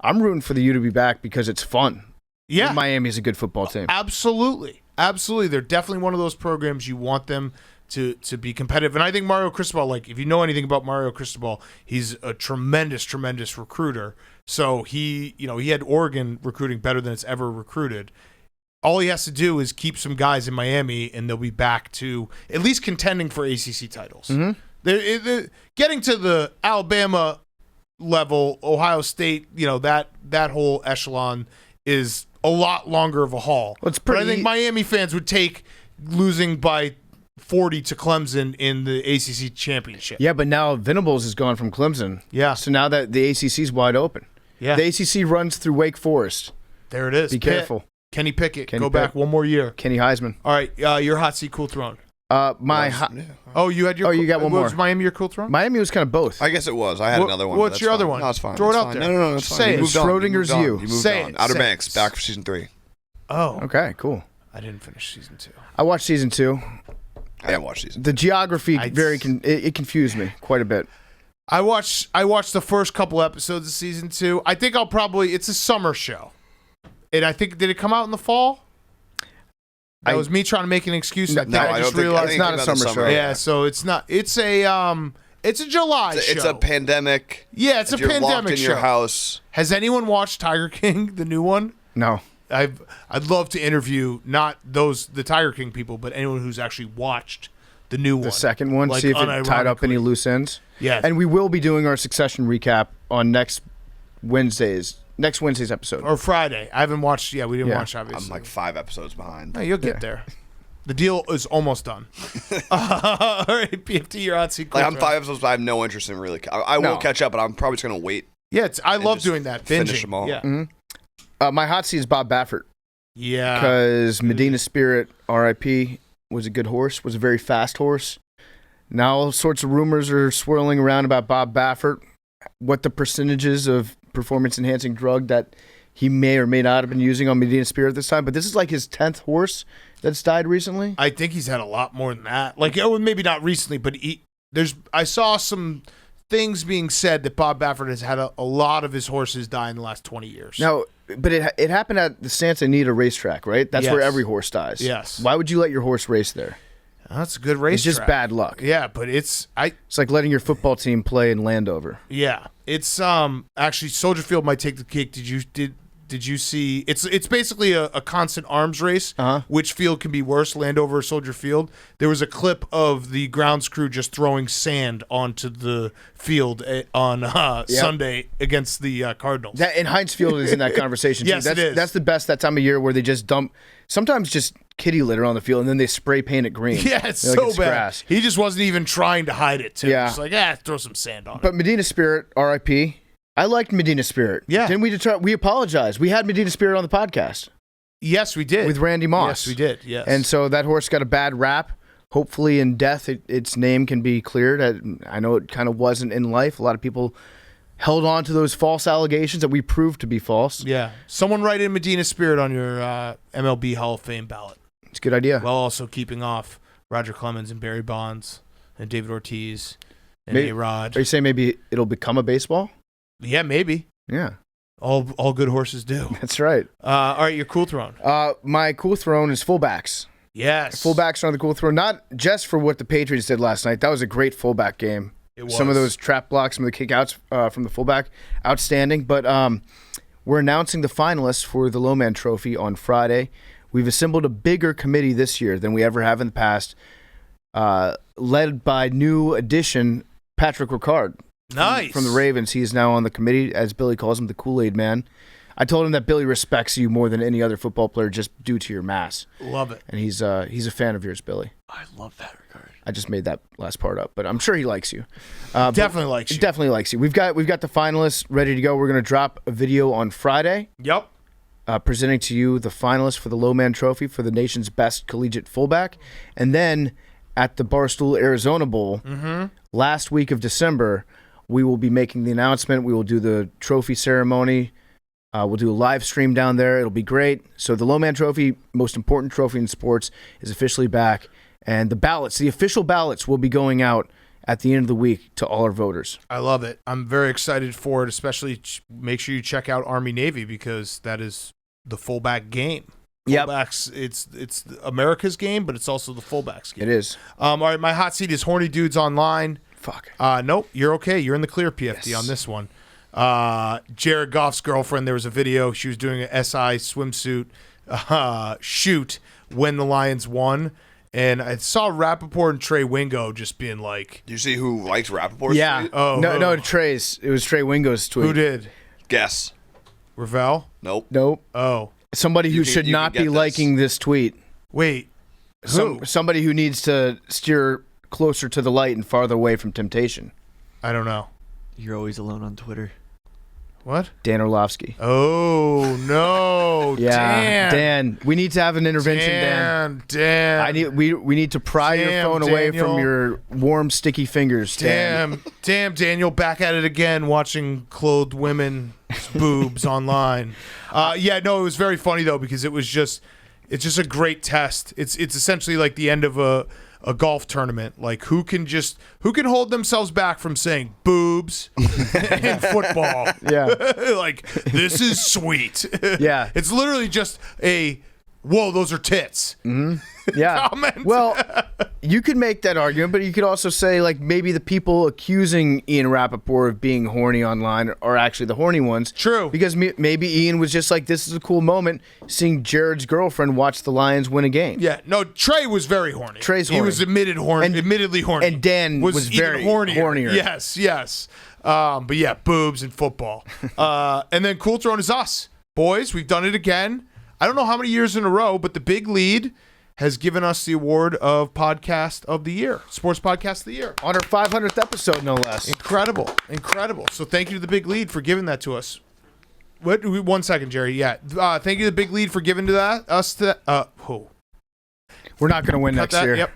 I'm rooting for the U to be back because it's fun. Yeah. Miami's a good football team. Absolutely. They're definitely one of those programs you want them to be competitive. And I think Mario Cristobal, like, if you know anything about Mario Cristobal, he's a tremendous, tremendous recruiter. So he had Oregon recruiting better than it's ever recruited. All he has to do is keep some guys in Miami, and they'll be back to at least contending for ACC titles. Mm-hmm. They're getting to the Alabama level, Ohio State, that whole echelon is a lot longer of a haul. But I think Miami fans would take losing by 40 to Clemson in the ACC championship. Yeah, but now Venables is gone from Clemson. Yeah. So now that the ACC is wide open. Yeah. The ACC runs through Wake Forest. There it is. Be careful. Kenny Pickett. Go back one more year. Kenny Heisman. All right. Your hot seat, Cool Throne. You had your. You got one more. Was Miami your Cool Throne? Miami was kind of both. I guess it was. I had another one. What's your other one? No, it's fine. Throw it out there. No, it's fine. Say it. it. Schrodinger's U. Say it. Outer Banks, back for season 3. Oh. Okay, cool. I didn't finish season 2. I watched season 2. I didn't watch season 2. The geography it confused me quite a bit. I watched the first couple episodes of season 2. I think it's a summer show. And I think, did it come out in the fall? That was me trying to make an excuse. I just realized it's not a summer show. Yeah, so it's not. It's a July show. It's a pandemic. Yeah, it's a pandemic locked in show. your house. Has anyone watched Tiger King, the new one? No. I'd love to interview not the Tiger King people, but anyone who's actually watched the new one. The second one, see if it tied up any loose ends. Yeah. And we will be doing our Succession recap on next Wednesday's episode. Or Friday. I haven't watched. Yeah, we didn't watch, obviously. I'm like 5 episodes behind. No, you'll get there. The deal is almost done. All right, PFT, your hot seat. I'm 5 episodes, but I have no interest in really. I won't catch up, but I'm probably just going to wait. Yeah, I love doing that. Binging. Finish them all. Yeah. Mm-hmm. My hot seat is Bob Baffert. Yeah. Because Medina Spirit, RIP, was a good horse, was a very fast horse. Now all sorts of rumors are swirling around about Bob Baffert, what the percentages of performance-enhancing drug that he may or may not have been using on Medina Spirit this time. But this is like his 10th horse that's died recently. I think he's had a lot more than that. Like, maybe not recently, but I saw some things being said that Bob Baffert has had a lot of his horses die in the last 20 years. Now, but it happened at the Santa Anita racetrack, right? That's where every horse dies. Yes. Why would you let your horse race there? That's a good racetrack. It's just bad luck. Yeah, but it's like letting your football team play in Landover. Yeah, it's actually Soldier Field might take the cake. Did Did you see? It's basically a constant arms race. Which field can be worse, Landover or Soldier Field? There was a clip of the grounds crew just throwing sand onto the field on Sunday against the Cardinals. And Heinz Field is in that conversation too. Yes, it is. That's the best that time of year where they just dump sometimes just kitty litter on the field and then they spray paint it green. Yeah, it's like so it's bad. Grass. He just wasn't even trying to hide it too. Yeah. Just like, throw some sand on it. But Medina Spirit, R.I.P. I liked Medina Spirit. Yeah. Didn't we we apologized. We had Medina Spirit on the podcast. Yes, we did. With Randy Moss. Yes, we did. Yes. And so that horse got a bad rap. Hopefully in death its name can be cleared. I know it kind of wasn't in life. A lot of people held on to those false allegations that we proved to be false. Yeah. Someone write in Medina Spirit on your MLB Hall of Fame ballot. It's a good idea. While also keeping off Roger Clemens and Barry Bonds and David Ortiz and A-Rod. Are you saying maybe it'll become a baseball? Yeah, maybe. Yeah. All good horses do. That's right. All right, your cool throne. My cool throne is fullbacks. Yes. Fullbacks are on the cool throne, not just for what the Patriots did last night. That was a great fullback game. It was. Some of those trap blocks, some of the kickouts from the fullback, outstanding. But we're announcing the finalists for the Lowman Trophy on Friday. We've assembled a bigger committee this year than we ever have in the past, led by new addition Patrick Ricard. Nice. From the Ravens. He is now on the committee, as Billy calls him, the Kool-Aid man. I told him that Billy respects you more than any other football player just due to your mass. Love it. And he's a fan of yours, Billy. I love that, Ricard. I just made that last part up, but I'm sure he likes you. Definitely likes you. Definitely likes you. We've got the finalists ready to go. We're going to drop a video on Friday. Yep. Presenting to you the finalists for the Lowman Trophy for the nation's best collegiate fullback. And then at the Barstool Arizona Bowl, last week of December, we will be making the announcement. We will do the trophy ceremony. We'll do a live stream down there. It'll be great. So the Lowman Trophy, most important trophy in sports, is officially back. And the official ballots will be going out at the end of the week to all our voters. I love it. I'm very excited for it, especially make sure you check out Army-Navy because that is the fullback game. Fullbacks, it's America's game, but it's also the fullbacks game. It is. All right, my hot seat is Horny Dudes Online. Fuck. Nope, you're okay. You're in the clear, PFD, on this one. Jared Goff's girlfriend, there was a video. She was doing an SI swimsuit shoot when the Lions won. And I saw Rappaport and Trey Wingo just being like... Do you see who liked Rappaport's tweet? Oh, no, Trey's. It was Trey Wingo's tweet. Who did? Guess. Ravel? Nope. Oh. Somebody who should not be liking this tweet. Wait. Who? Somebody who needs to steer closer to the light and farther away from temptation. I don't know. You're always alone on Twitter. What? Dan Orlovsky. Oh, no. Yeah, Dan. We need to have an intervention, Dan. We need to pry your phone away from your warm, sticky fingers, Dan. Damn, Daniel, back at it again, watching clothed women's boobs online. It was very funny, though, because it's just a great test. It's essentially like the end of a golf tournament. Like who can hold themselves back from saying boobs in football. Yeah. Like this is sweet. Yeah. It's literally just whoa, those are tits. Mm-hmm. Yeah. Comment. Well, you could make that argument, but you could also say like maybe the people accusing Ian Rappaport of being horny online are actually the horny ones. True. Because maybe Ian was just like, this is a cool moment seeing Jared's girlfriend watch the Lions win a game. Yeah. No, Trey was very horny. Trey's horny. He was admittedly horny. And Dan was very hornier. Yes. But yeah, boobs and football. And then Cool Throne is us. Boys, we've done it again. I don't know how many years in a row, but the Big Lead has given us the award of Podcast of the Year, Sports Podcast of the Year. On our 500th episode, no less. Incredible. So thank you to the Big Lead for giving that to us. What? 1 second, Jerry. Yeah. Thank you to the Big Lead for giving us that. We're not going to win next year. Yep.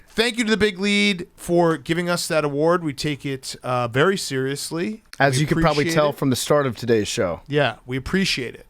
Thank you to the Big Lead for giving us that award. We take it very seriously. As you could probably tell from the start of today's show. Yeah, we appreciate it.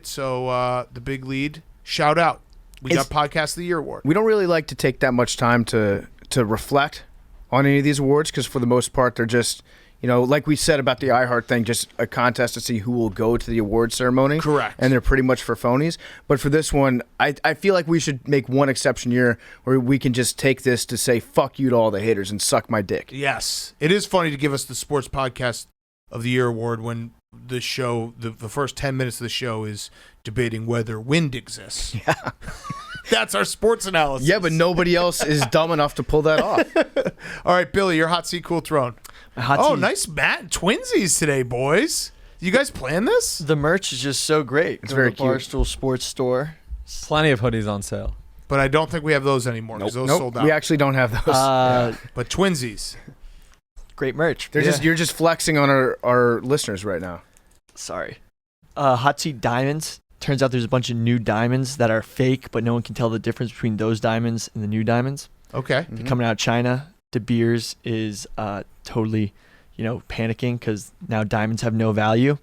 So the Big Lead, shout out. We got Podcast of the Year award. We don't really like to take that much time to reflect on any of these awards because for the most part they're just, like we said about the iHeart thing, just a contest to see who will go to the award ceremony. Correct. And they're pretty much for phonies. But for this one, I feel like we should make one exception here where we can just take this to say fuck you to all the haters and suck my dick. Yes. It is funny to give us the Sports Podcast of the Year award when the show, the first 10 minutes of the show is debating whether wind exists. Yeah. That's our sports analysis. Yeah, but nobody else is dumb enough to pull that off. All right, Billy, your hot seat, cool throne. Nice Matt twinsies today, boys. You guys plan this? The merch is just so great. It's very the cute. Barstool Sports store. Plenty of hoodies on sale. But I don't think we have those anymore because those sold out. We actually don't have those. But twinsies. Great merch. You're just flexing on our listeners right now. Sorry. Hot seat diamonds. Turns out there's a bunch of new diamonds that are fake, but no one can tell the difference between those diamonds and the new diamonds. Okay. They're coming out of China. De Beers is totally, panicking because now diamonds have no value.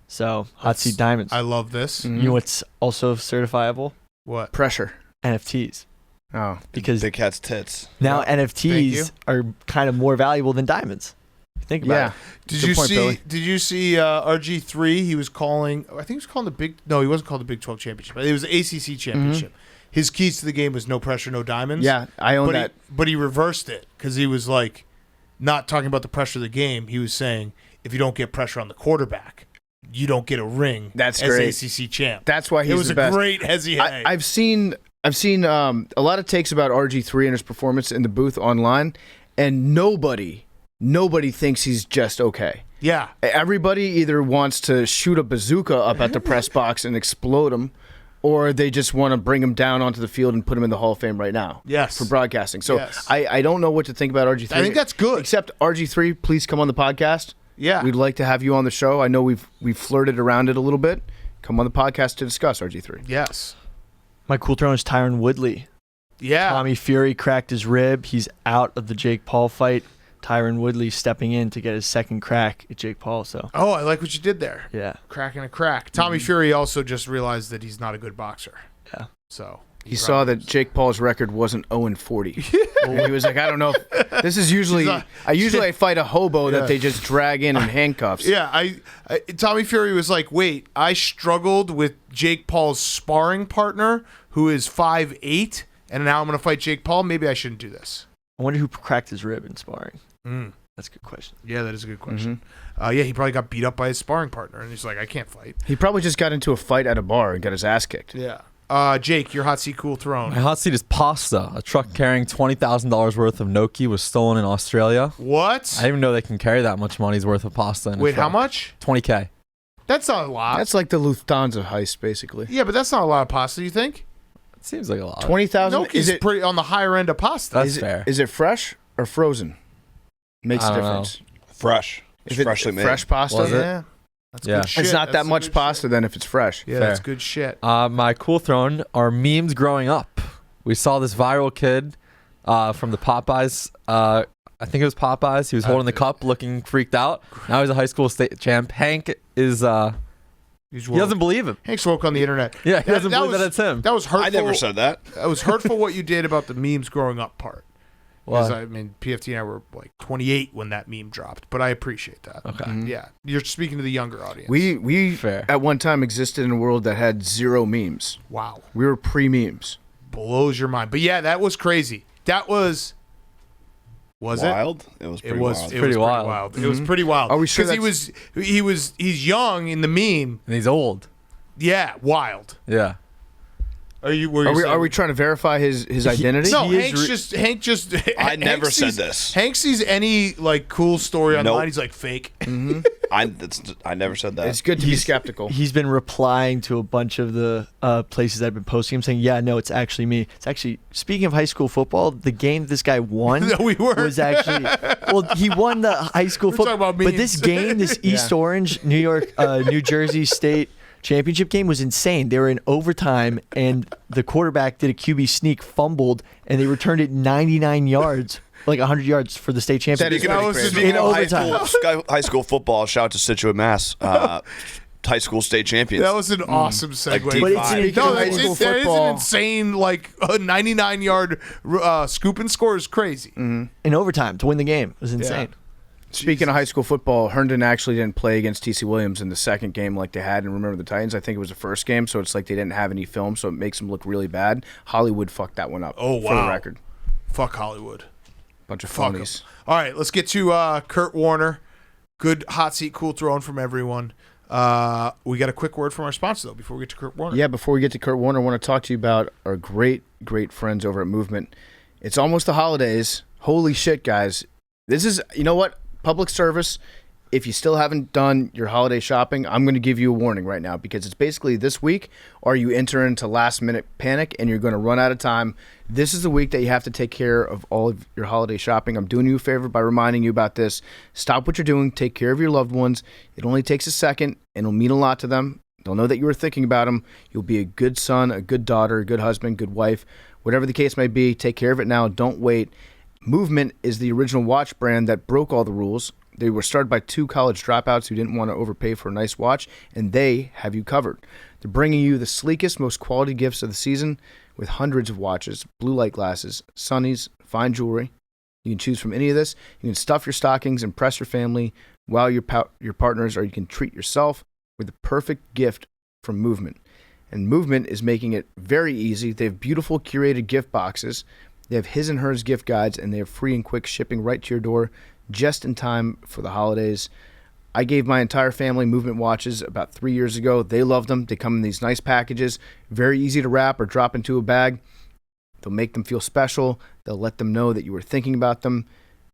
So hot seat diamonds. I love this. Mm-hmm. You know what's also certifiable? What? Pressure. NFTs. Oh. Because Big Cat's tits. now Thank you. NFTs are kind of more valuable than diamonds. Think about it. Did Good you point, see? Billy. Did you see RG3? He was calling. I think he was calling the big. No, he wasn't called the Big 12 championship. It was the ACC championship. His keys to the game was no pressure, no diamonds. Yeah, I own that. But he reversed it because he was like, not talking about the pressure of the game. He was saying if you don't get pressure on the quarterback, you don't get a ring. That's as great. ACC champ. That's why he's it was the a best. great hezzy. I've seen a lot of takes about RG3 and his performance in the booth online, and nobody thinks he's just okay. Yeah. Everybody either wants to shoot a bazooka up at the press box and explode him, or they just want to bring him down onto the field and put him in the Hall of Fame right now. Yes. For broadcasting. So Yes. I don't know what to think about RG3. I think that's good. Except RG3, please come on the podcast. Yeah. We'd like to have you on the show. I know we've flirted around it a little bit. Come on the podcast to discuss RG3. Yes. My cool throne is Tyron Woodley. Yeah. Tommy Fury cracked his rib. He's out of the Jake Paul fight. Tyron Woodley stepping in to get his second crack at Jake Paul. So Oh, I like what you did there. yeah, Cracking a crack. Tommy Fury also just realized that he's not a good boxer. yeah. So He saw that Jake Paul's record wasn't 0-40. And he was like, I don't know. This is usually I fight a hobo that they just drag in handcuffs. Yeah, I Tommy Fury was like, wait, I struggled with Jake Paul's sparring partner, who is 5'8", and now I'm going to fight Jake Paul. Maybe I shouldn't do this. I wonder who cracked his rib in sparring. That's a good question. Yeah, that is a good question. Yeah, he probably got beat up by his sparring partner, and he's like, I can't fight. He probably just got into a fight at a bar and got his ass kicked. Yeah. Jake, your hot seat, cool throne. My hot seat is pasta. A truck carrying $20,000 worth of gnocchi was stolen in Australia. What? I didn't even know they can carry that much money's worth of pasta in a Wait, truck. how much? $20K. That's not a lot. That's like the Lufthansa heist, basically. Yeah, but that's not a lot of pasta, you think? It seems like a lot. 20,000. Gnocchi's pretty on the higher end of pasta. That's fair. Is it fresh or frozen? Makes a I don't difference. Fresh. If It's freshly made. fresh pasta, Was it? Yeah. That's Yeah. good shit. it's not That's that some much good pasta shit. then if it's fresh. Yeah, Fair. that's good shit. My cool throne are memes growing up. We saw this viral kid from the Popeyes. I think it was Popeyes. He was holding the cup, looking freaked out. Now he's a high school state champ. Hank is. He doesn't believe him. Hank's woke on the internet. Yeah, he doesn't believe was, that it's him. That was hurtful. I never said that. That was hurtful what you did about the memes growing up part. Because, Why? I mean, PFT and I were like 28 when that meme dropped, but I appreciate that. Okay. Yeah. You're speaking to the younger audience. We Fair. at one time existed in a world that had zero memes. Wow. We were pre-memes. Blows your mind. But yeah, that was crazy. That was Wild? It was it pretty was wild. it Pretty was wild. It was pretty wild. Are we sure Because he's young in the meme. And he's old. Yeah, wild. Yeah. Are we trying to verify his identity? No, He is Hank just. I never said sees, this. Hank sees any like cool story online. Nope. He's like fake. I never said that. It's good to be skeptical. He's been replying to a bunch of the places that have been posting him saying, yeah, no, it's actually me. It's actually, speaking of high school football, the game this guy won No, we weren't. was actually, well, he won the high school We're football. talking about But this memes. game, this East Orange, New Jersey State championship game was insane. They were in overtime, and the quarterback did a QB sneak, fumbled, and they returned it 99 yards. Like 100 yards for the state championship. That is crazy. Speaking In overtime. high school football, shout out to Situate, Mass. High school state champions. That was an awesome segue. Like But it's an no, high that school is an football. insane, like a 99-yard scoop and score is crazy. in overtime to win the game. It was insane. Speaking of high school football, Herndon actually didn't play against TC Williams in the second game like they had. And remember the Titans? I think it was the first game, so it's like they didn't have any film, so it makes them look really bad. Hollywood fucked that one up. Oh, For wow. the record, Fuck Hollywood. bunch of Fuck 'em. phonies. All right, let's get to Kurt Warner. Good hot seat, cool throne from everyone. We got a quick word from our sponsor, though, before we get to Kurt Warner. Yeah, before we get to Kurt Warner, I want to talk to you about our great, great friends over at Movement. It's almost the holidays. Holy shit, guys. This is, you know what? Public service. If you still haven't done your holiday shopping, I'm going to give you a warning right now because it's basically this week or you enter into last-minute panic and you're going to run out of time. This is the week that you have to take care of all of your holiday shopping. I'm doing you a favor by reminding you about this. Stop what you're doing. Take care of your loved ones. It only takes a second, and it'll mean a lot to them. They'll know that you were thinking about them. You'll be a good son, a good daughter, a good husband, good wife. Whatever the case may be, take care of it now. Don't wait. Movement is the original watch brand that broke all the rules. They were started by 2 college dropouts who didn't want to overpay for a nice watch, and they have you covered. They're bringing you the sleekest, most quality gifts of the season with hundreds of watches, blue light glasses, sunnies, fine jewelry. You can choose from any of this. You can stuff your stockings, impress your family, wow your partners, or you can treat yourself with the perfect gift from Movement. And Movement is making it very easy. They have beautiful curated gift boxes. They have his and hers gift guides, and they have free and quick shipping right to your door just in time for the holidays. I gave my entire family Movement watches about 3 years ago. They love them. They come in these nice packages, very easy to wrap or drop into a bag. They'll make them feel special. They'll let them know that you were thinking about them.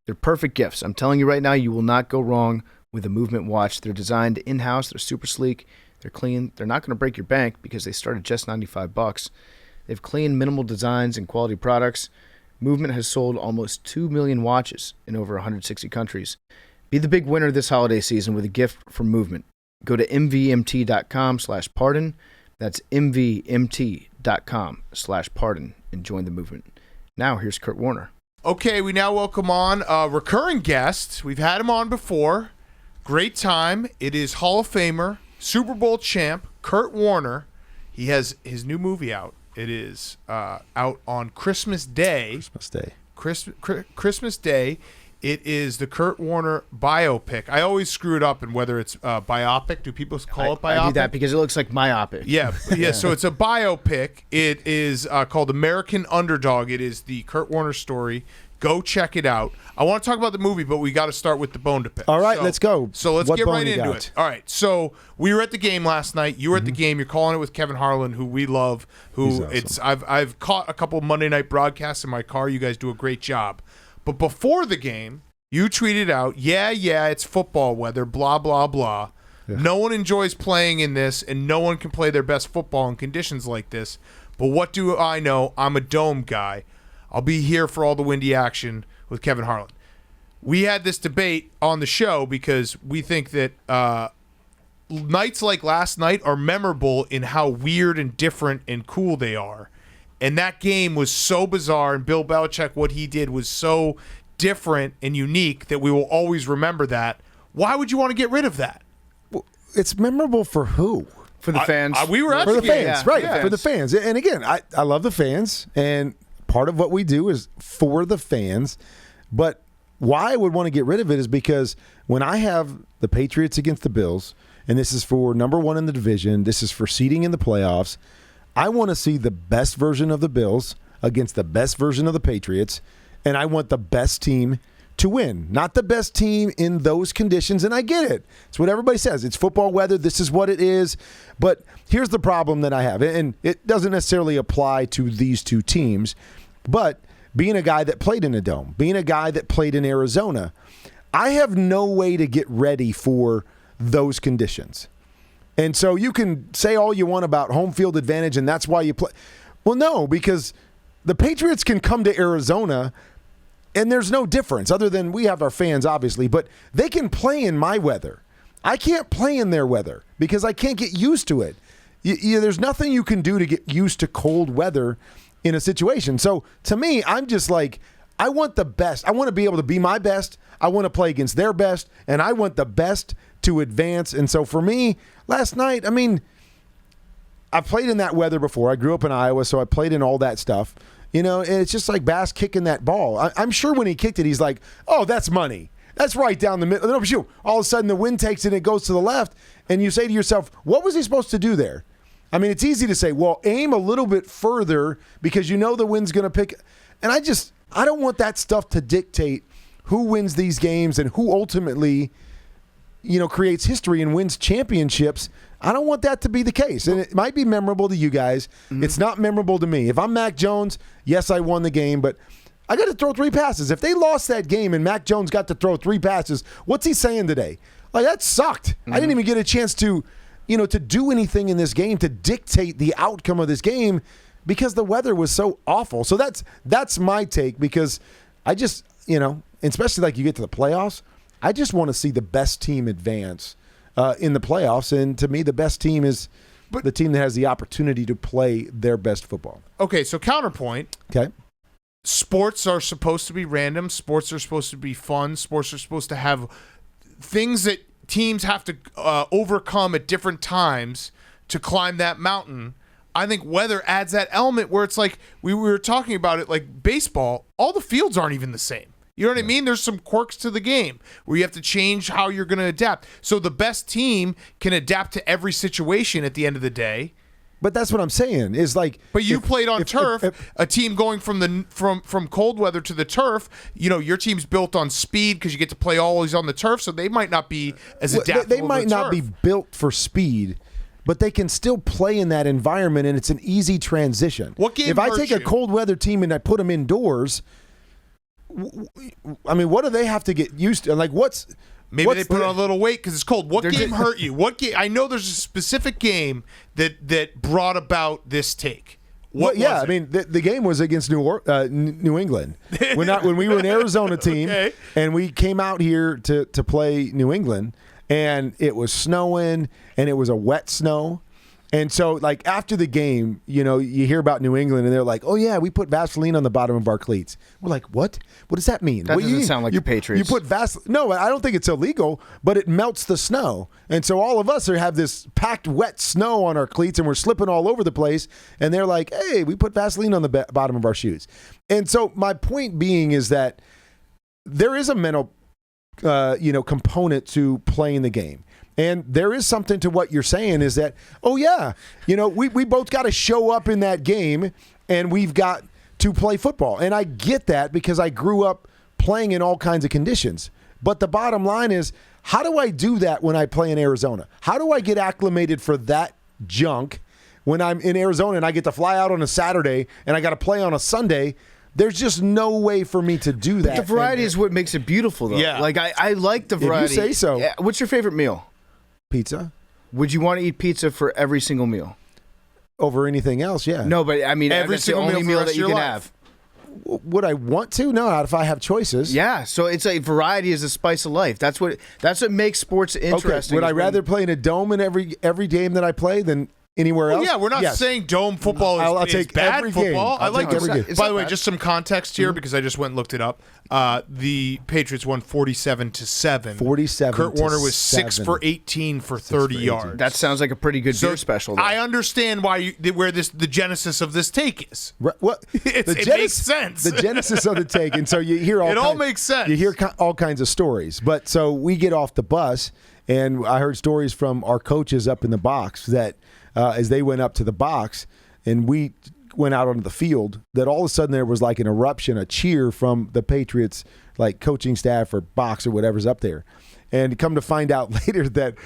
They're perfect gifts. I'm telling you right now, you will not go wrong with a Movement watch. They're designed in-house. They're super sleek. They're clean. They're not going to break your bank because they start at just $95. They have clean, minimal designs and quality products. Movement has sold almost 2 million watches in over 160 countries. Be the big winner this holiday season with a gift from Movement. Go to mvmt.com/pardon. That's mvmt.com/pardon and join the movement. Now here's Kurt Warner. Okay, we now welcome on a recurring guest. We've had him on before. Great time. It is Hall of Famer, Super Bowl champ, Kurt Warner. He has his new movie out. It is out on Christmas Day. Christmas Day. It is the Kurt Warner biopic. I always screw it up in whether it's biopic. Do people call it biopic? I do that because it looks like myopic. Yeah. So it's a biopic. It is called American Underdog. It is the Kurt Warner story. Go check it out. I want to talk about the movie, but we got to start with the bone to pick. All right, let's go. So let's get right into it. All right. So we were at the game last night. You were at the game. You're calling it with Kevin Harlan, who we love. Who He's awesome. I've caught a couple Monday night broadcasts in my car. You guys do a great job. But before the game, you tweeted out, yeah, it's football weather, blah, blah, blah. Yeah. No one enjoys playing in this, and no one can play their best football in conditions like this. But what do I know? I'm a dome guy. I'll be here for all the windy action with Kevin Harlan. We had this debate on the show because we think that nights like last night are memorable in how weird and different and cool they are. And that game was so bizarre, and Bill Belichick, what he did was so different and unique that we will always remember that. Why would you want to get rid of that? Well, it's memorable for who? For the fans. We were at for the game. fans, right? Yeah. For the fans. And again, I love the fans, and part of what we do is for the fans. But why I would want to get rid of it is because when I have the Patriots against the Bills, and this is for number 1 in the division, this is for seeding in the playoffs, I want to see the best version of the Bills against the best version of the Patriots, and I want the best team to win, not the best team in those conditions. And I get it. It's what everybody says. It's football weather. This is what it is. But here's the problem that I have, and it doesn't necessarily apply to these two teams, but being a guy that played in a dome, being a guy that played in Arizona, I have no way to get ready for those conditions. And so you can say all you want about home field advantage, and that's why you play. Well, no, because the Patriots can come to Arizona, and there's no difference other than we have our fans, obviously, but they can play in my weather. I can't play in their weather because I can't get used to it. There's nothing you can do to get used to cold weather in a situation. So to me, I'm just like, I want the best. I want to be able to be my best. I want to play against their best, and I want the best to advance. And so for me, last night, I mean, I've played in that weather before. I grew up in Iowa, so I played in all that stuff. You know, and it's just like Bass kicking that ball. I'm sure when he kicked it, he's like, oh, that's money. That's right down the middle. No, all of a sudden the wind takes it and it goes to the left, and you say to yourself, what was he supposed to do there? I mean, it's easy to say, well, aim a little bit further because you know the wind's going to pick. And I don't want that stuff to dictate who wins these games and who ultimately creates history and wins championships. I don't want that to be the case. And it might be memorable to you guys. Mm-hmm. It's not memorable to me. If I'm Mac Jones, yes, I won the game, but I got to throw 3 passes. If they lost that game and Mac Jones got to throw 3 passes, what's he saying today? Like, that sucked. Mm-hmm. I didn't even get a chance to, to do anything in this game to dictate the outcome of this game because the weather was so awful. So that's my take, because I just, especially like you get to the playoffs, I just want to see the best team advance in the playoffs. And to me, the best team is the team that has the opportunity to play their best football. Okay, so counterpoint. Okay. Sports are supposed to be random. Sports are supposed to be fun. Sports are supposed to have things that teams have to overcome at different times to climb that mountain. I think weather adds that element where it's like we were talking about it, like baseball, all the fields aren't even the same. You know what I mean? There's some quirks to the game where you have to change how you're going to adapt. So the best team can adapt to every situation at the end of the day. But that's what I'm saying is like. But you played on turf. A team going from cold weather to the turf. Your team's built on speed because you get to play always on the turf. So they might not be as adaptable. They might not be built for speed, but they can still play in that environment, and it's an easy transition. What game? If I take a cold weather team and I put them indoors, I mean, what do they have to get used to? Like, maybe they put on a little weight because it's cold. What game hurt you? What game? I know there's a specific game that brought about this take. What was it? I mean, the game was against New England. When we were an Arizona team, okay. And we came out here to play New England, and it was snowing, and it was a wet snow. And so, like, after the game, you hear about New England, and they're like, oh, yeah, we put Vaseline on the bottom of our cleats. We're like, what? What does that mean? That doesn't sound like the Patriots. You put Vaseline. No, I don't think it's illegal, but it melts the snow. And so all of us have this packed wet snow on our cleats, and we're slipping all over the place. And they're like, hey, we put Vaseline on the bottom of our shoes. And so my point being is that there is a mental component to playing the game. And there is something to what you're saying is that, oh, yeah, we both got to show up in that game, and we've got to play football. And I get that because I grew up playing in all kinds of conditions. But the bottom line is, how do I do that when I play in Arizona? How do I get acclimated for that junk when I'm in Arizona and I get to fly out on a Saturday and I got to play on a Sunday? There's just no way for me to do that. But the variety is what makes it beautiful, though. Yeah. Like, I like the variety. If you say so. Yeah. What's your favorite meal? Pizza. Would you want to eat pizza for every single meal? Over anything else, yeah. No, but I mean, every that's the only meal that you can have. Would I want to? No, not if I have choices. Yeah, so it's a variety is the spice of life. That's what makes sports interesting. Okay. Would I rather play in a dome in every game that I play than anywhere else? Yeah, we're not saying dome football is, I'll is take bad every football. Game. I like every game. By the way, just some context here because I just went and looked it up. The Patriots won 47-7. 47. Kurt Warner was 6 for 18 for 30 yards. That sounds like a pretty good beer special. Though. I understand where the genesis of this take is. Right, it makes sense. The genesis of the take, and so you hear all makes sense. You hear all kinds of stories, but so we get off the bus, and I heard stories from our coaches up in the box that. As they went up to the box and we went out onto the field, that all of a sudden there was like an eruption, a cheer from the Patriots, like coaching staff or box or whatever's up there. And come to find out later that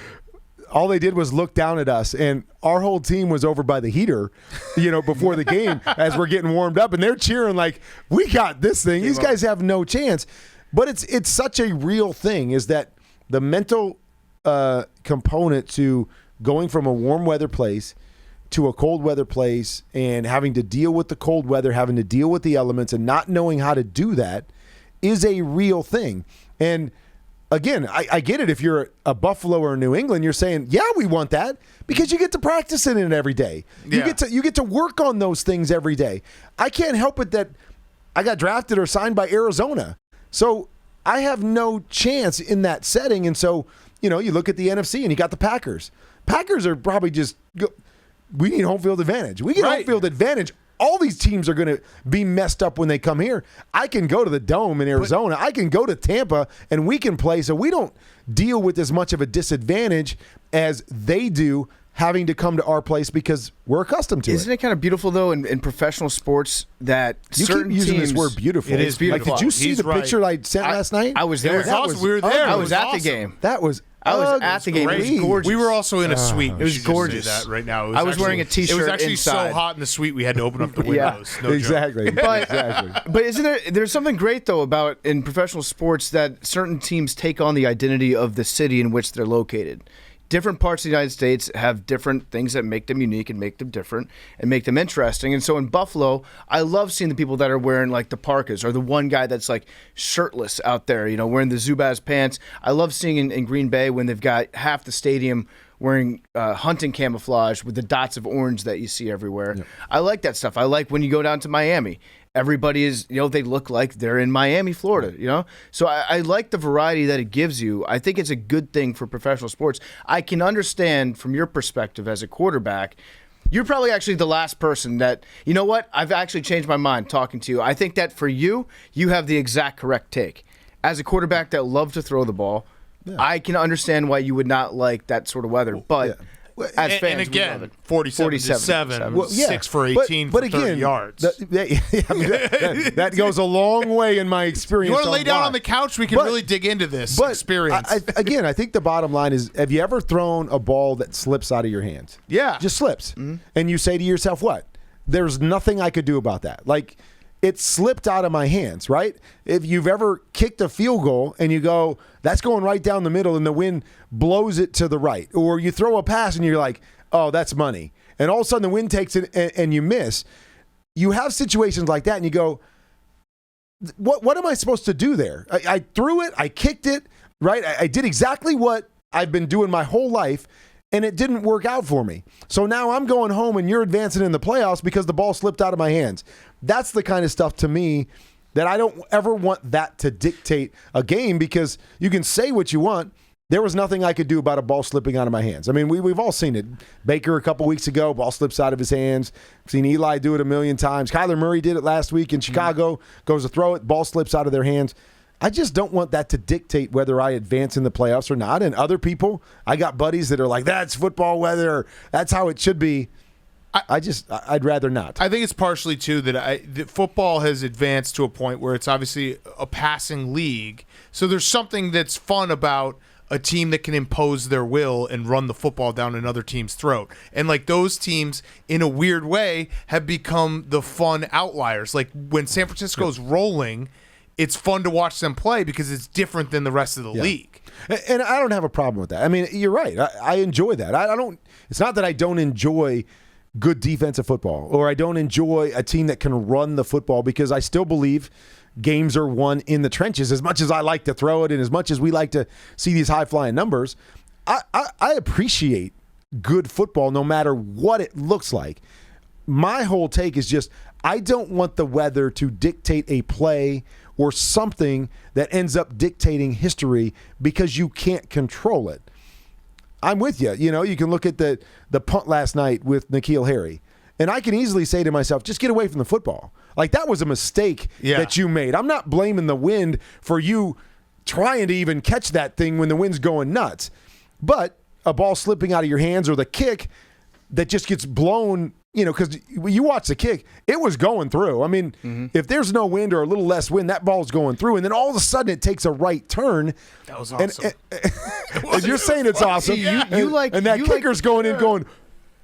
all they did was look down at us, and our whole team was over by the heater, before the game as we're getting warmed up, and they're cheering like, we got this thing. These guys have no chance. But it's such a real thing, is that the mental component to going from a warm weather place to a cold weather place and having to deal with the cold weather, having to deal with the elements and not knowing how to do that is a real thing. And again, I get it. If you're a Buffalo or a New England, you're saying, yeah, we want that because you get to practice in it every day. You get to work on those things every day. I can't help it that I got drafted or signed by Arizona. So I have no chance in that setting. And so, you look at the NFC and you got the Packers. Packers are probably we need home field advantage. We get home field advantage. All these teams are going to be messed up when they come here. I can go to the Dome in Arizona. I can go to Tampa, and we can play. So we don't deal with as much of a disadvantage as they do having to come to our place because we're accustomed to it. Isn't it kind of beautiful, though, in professional sports that certain keep using teams... this word beautiful. It is beautiful. Like, did you see the picture I sent last night? I was there. We were there. I was at the game. That was I was at the game. It was gorgeous. We were also in a suite. It was gorgeous. That right now. I was wearing a T-shirt. It was actually inside. so hot in the suite we had to open up the windows. Yeah, no exactly. But isn't there's something great though about in professional sports that certain teams take on the identity of the city in which they're located. Different parts of the United States have different things that make them unique and make them different and make them interesting. And so in Buffalo, I love seeing the people that are wearing like the parkas or the one guy that's like shirtless out there, wearing the Zubaz pants. I love seeing in Green Bay when they've got half the stadium wearing hunting camouflage with the dots of orange that you see everywhere. Yep. I like that stuff. I like when you go down to Miami. Everybody is, they look like they're in Miami, Florida, So I like the variety that it gives you. I think it's a good thing for professional sports. I can understand from your perspective as a quarterback, you're probably actually the last person that, you know what? I've actually changed my mind talking to you. I think that for you have the exact correct take. As a quarterback that loves to throw the ball, I can understand why you would not like that sort of weather. But as fans, and again, we love it. 47-7, 6 for 18 but for again, 30 yards. That goes a long way in my experience. You want to lay down on the couch? We can really dig into this experience. I think the bottom line is, have you ever thrown a ball that slips out of your hands? Yeah. Just slips. Mm-hmm. And you say to yourself, what? There's nothing I could do about that. Like, it slipped out of my hands, right? If you've ever kicked a field goal and you go, that's going right down the middle and the wind blows it to the right. Or you throw a pass and you're like, oh, that's money. And all of a sudden the wind takes it and you miss. You have situations like that and you go, what am I supposed to do there? I threw it, I kicked it, right? I did exactly what I've been doing my whole life, and it didn't work out for me. So now I'm going home and you're advancing in the playoffs because the ball slipped out of my hands. That's the kind of stuff to me that I don't ever want that to dictate a game, because you can say what you want. There was nothing I could do about a ball slipping out of my hands. I mean, we've all seen it. Baker a couple weeks ago, ball slips out of his hands. I've seen Eli do it a million times. Kyler Murray did it last week in Chicago. Goes to throw it, ball slips out of their hands. I just don't want that to dictate whether I advance in the playoffs or not. And other people, I got buddies that are like, that's football weather. That's how it should be. I'd rather not. I think it's partially, too, that football has advanced to a point where it's obviously a passing league. So there's something that's fun about a team that can impose their will and run the football down another team's throat. And like those teams, in a weird way, have become the fun outliers. Like when San Francisco's rolling, it's fun to watch them play because it's different than the rest of the league. And I don't have a problem with that. I mean, you're right. I enjoy that. I don't. It's not that I don't enjoy good defensive football or I don't enjoy a team that can run the football, because I still believe games are won in the trenches. As much as I like to throw it and as much as we like to see these high-flying numbers, I appreciate good football no matter what it looks like. My whole take is just I don't want the weather to dictate a play or something that ends up dictating history because you can't control it. I'm with you. You can look at the punt last night with N'Keal Harry, and I can easily say to myself, just get away from the football. Like, that was a mistake that you made. I'm not blaming the wind for you trying to even catch that thing when the wind's going nuts. But a ball slipping out of your hands or the kick that just gets blown, because you watch the kick, it was going through. I mean, if there's no wind or a little less wind, that ball's going through. And then all of a sudden it takes a right turn. That was awesome. And you're saying it's awesome. And that kicker's going in going,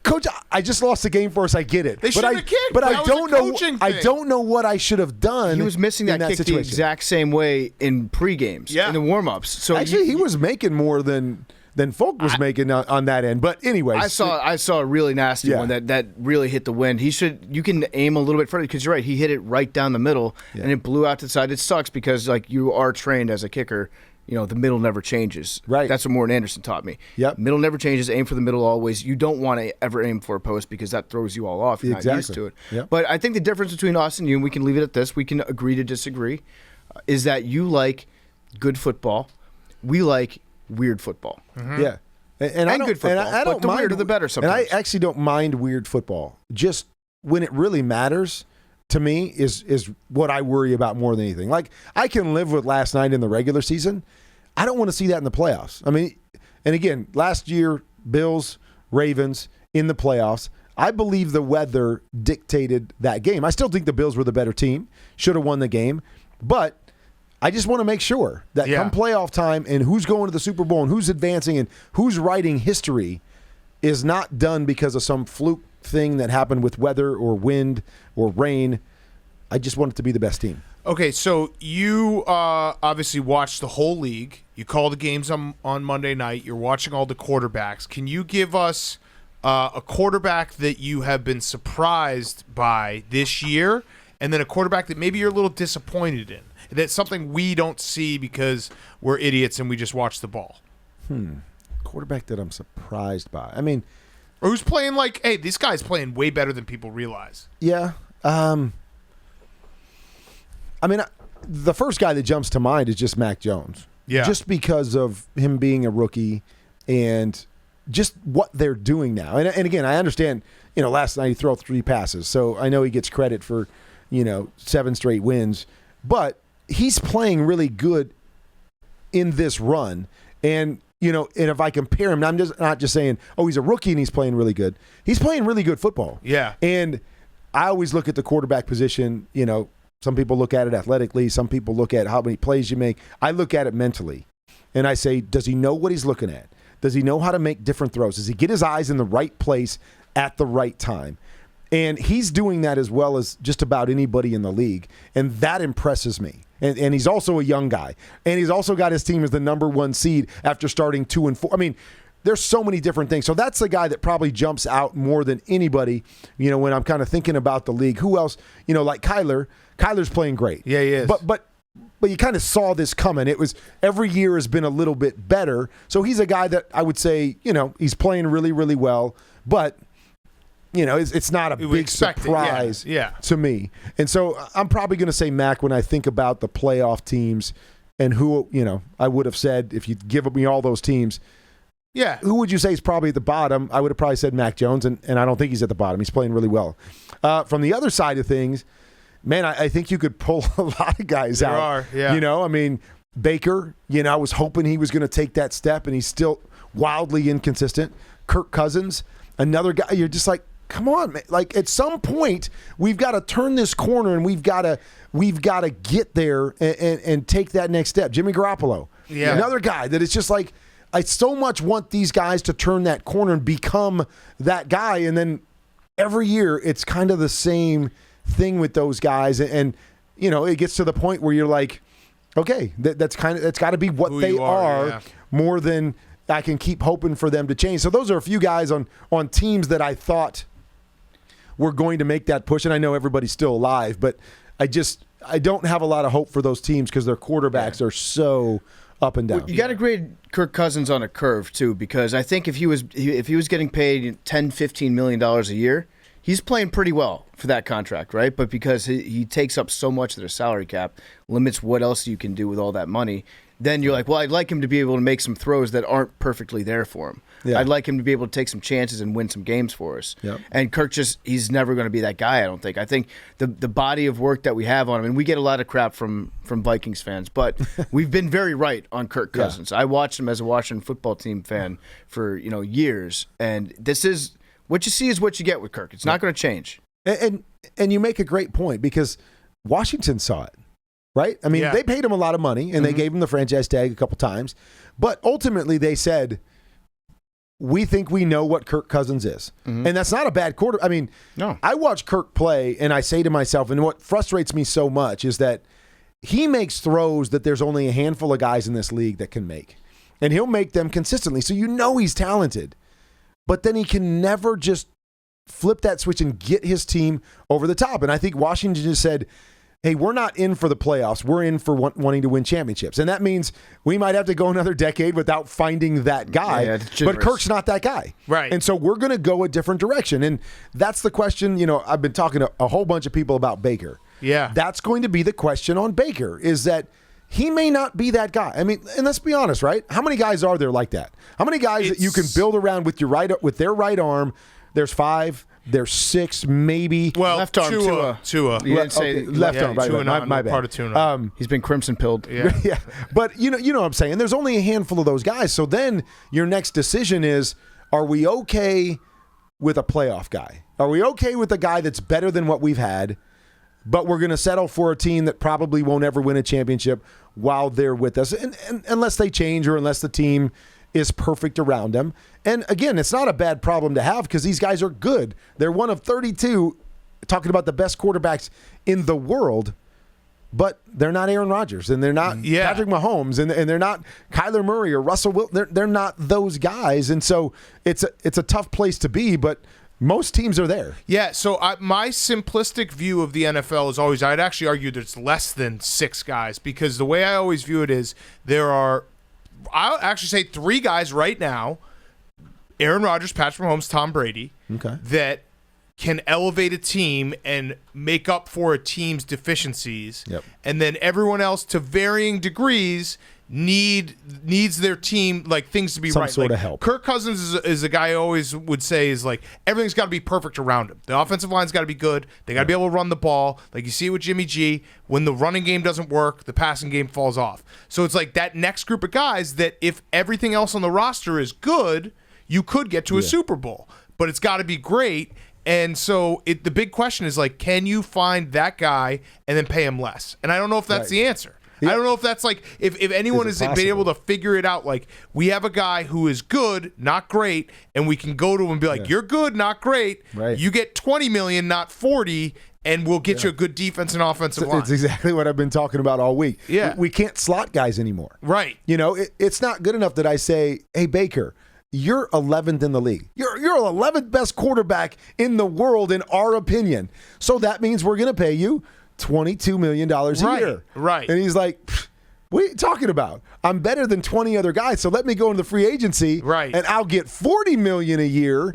Coach, I just lost the game for us. I get it. They should have kicked. But I don't know what I should have done. He was missing that kick situation. the exact same way in pre-games, in the warm-ups. So actually, he was making more than Folk was making on that end. But anyway, I saw a really nasty one that really hit the wind. You can aim a little bit further, because you're right. He hit it right down the middle, and it blew out to the side. It sucks because you are trained as a kicker. The middle never changes. Right. That's what Morton Anderson taught me. Yep. Middle never changes. Aim for the middle always. You don't want to ever aim for a post because that throws you all off. You're not used to it. Yep. But I think the difference between us and you, and we can leave it at this, we can agree to disagree, is that you like good football. We like weird football. Mm-hmm. Yeah. And I don't, good football. And I don't but the mind, weirder the better sometimes. And I actually don't mind weird football. Just when it really matters, to me, is what I worry about more than anything. Like, I can live with last night in the regular season. I don't want to see that in the playoffs. I mean, and again, last year, Bills, Ravens in the playoffs, I believe the weather dictated that game. I still think the Bills were the better team, should have won the game, but I just want to make sure that come playoff time and who's going to the Super Bowl and who's advancing and who's writing history is not done because of some fluke thing that happened with weather or wind or rain. I just want it to be the best team. Okay, so you obviously watch the whole league. You call the games on Monday night. You're watching all the quarterbacks. Can you give us a quarterback that you have been surprised by this year, and then a quarterback that maybe you're a little disappointed in? That's something we don't see because we're idiots and we just watch the ball. Quarterback that I'm surprised by. I mean, or who's playing like, hey, this guy's playing way better than people realize. Yeah. I mean, the first guy that jumps to mind is just Mac Jones. Yeah. Just because of him being a rookie and just what they're doing now. And again, I understand, last night he threw 3 passes, so I know he gets credit for, 7 straight wins. But he's playing really good in this run. And, and if I compare him, I'm just not just saying, oh, he's a rookie and he's playing really good. He's playing really good football. Yeah. And I always look at the quarterback position, some people look at it athletically. Some people look at how many plays you make. I look at it mentally. And I say, does he know what he's looking at? Does he know how to make different throws? Does he get his eyes in the right place at the right time? And he's doing that as well as just about anybody in the league. And that impresses me. And he's also a young guy. And he's also got his team as the number 1 seed after starting 2-4. I mean, there's so many different things. So that's the guy that probably jumps out more than anybody, when I'm kind of thinking about the league. Who else? Like Kyler. Kyler's playing great. Yeah, he is. But you kind of saw this coming. It was every year has been a little bit better. So he's a guy that I would say, he's playing really, really well. But, it's not a big surprise to me. And so I'm probably going to say Mac when I think about the playoff teams and who, I would have said if you give me all those teams. Yeah. Who would you say is probably at the bottom? I would have probably said Mac Jones, and I don't think he's at the bottom. He's playing really well. From the other side of things, man, I think you could pull a lot of guys out. There are, yeah. I mean, Baker, I was hoping he was going to take that step, and he's still wildly inconsistent. Kirk Cousins, another guy. You're just like, come on, man. Like, at some point, we've got to turn this corner, and we've got to get there and take that next step. Jimmy Garoppolo, another guy that it's just like, I so much want these guys to turn that corner and become that guy, and then every year it's kind of the same thing with those guys, and it gets to the point where you're like, okay, that's got to be what who they are more than I can keep hoping for them to change. So those are a few guys on teams that I thought were going to make that push, and I know everybody's still alive, but I don't have a lot of hope for those teams because their quarterbacks are so up and down. Well, you got to grade Kirk Cousins on a curve too, because I think if he was getting paid $10-15 million a year, he's playing pretty well for that contract, right? But because he takes up so much of their salary cap, limits what else you can do with all that money, then you're like, well, I'd like him to be able to make some throws that aren't perfectly there for him. Yeah. I'd like him to be able to take some chances and win some games for us. Yep. And Kirk he's never going to be that guy, I don't think. I think the body of work that we have on him, and we get a lot of crap from Vikings fans, but we've been very right on Kirk Cousins. Yeah. I watched him as a Washington football team fan for years, and this is what you see is what you get with Kirk. It's not going to change. And you make a great point because Washington saw it, right? I mean, they paid him a lot of money, and they gave him the franchise tag a couple times. But ultimately, they said, we think we know what Kirk Cousins is. And that's not a bad quarter. I mean, no. I watch Kirk play, and I say to myself, and what frustrates me so much is that he makes throws that there's only a handful of guys in this league that can make. And he'll make them consistently. So he's talented. But then he can never just flip that switch and get his team over the top. And I think Washington just said, hey, we're not in for the playoffs. We're in for wanting to win championships. And that means we might have to go another decade without finding that guy. Yeah, but Kirk's not that guy. Right. And so we're going to go a different direction. And that's the question. I've been talking to a whole bunch of people about Baker. Yeah. That's going to be the question on Baker, is that he may not be that guy. I mean, and let's be honest, right? How many guys are there like that? How many guys that you can build around with with their right arm? There's 5, there's 6, maybe. Well, left arm, Tua. You didn't say left arm, right? My bad. Part of Tuna. He's been crimson pilled. Yeah. Yeah, but you know what I'm saying. There's only a handful of those guys. So then your next decision is: are we okay with a playoff guy? Are we okay with a guy that's better than what we've had, but we're going to settle for a team that probably won't ever win a championship? while they're with us, and unless they change or unless the team is perfect around them. And again, it's not a bad problem to have because these guys are good. They're one of 32, talking about the best quarterbacks in the world, but they're not Aaron Rodgers and they're not Patrick Mahomes and they're not Kyler Murray or Russell Wilson. They're not those guys. And so it's a tough place to be, but most teams are there. Yeah, so my simplistic view of the NFL is always, I'd actually argue that it's less than 6 guys because the way I always view it is I'll actually say 3 guys right now, Aaron Rodgers, Patrick Mahomes, Tom Brady, that can elevate a team and make up for a team's deficiencies. Yep. And then everyone else to varying degrees needs their team, like, things to be Some right. sort like, of help. Kirk Cousins is a guy I always would say is like everything's got to be perfect around him. The offensive line's got to be good. They got to be able to run the ball. Like you see it with Jimmy G. When the running game doesn't work, the passing game falls off. So it's like that next group of guys that if everything else on the roster is good, you could get to a Super Bowl. But it's got to be great. And so the big question is, like, can you find that guy and then pay him less? And I don't know if that's the answer. I don't know if that's like if anyone has been able to figure it out. Like, we have a guy who is good, not great, and we can go to him and be like, "You're good, not great. Right. You get $20 million, not 40, and we'll get you a good defense and offensive line." It's exactly what I've been talking about all week. Yeah. We can't slot guys anymore. Right. You know, it's not good enough that I say, "Hey, Baker, you're 11th in the league. You're 11th best quarterback in the world in our opinion. So that means we're going to pay you $22 million a year." Right. And he's like, "What are you talking about? I'm better than 20 other guys, so let me go into the free agency and I'll get $40 million a year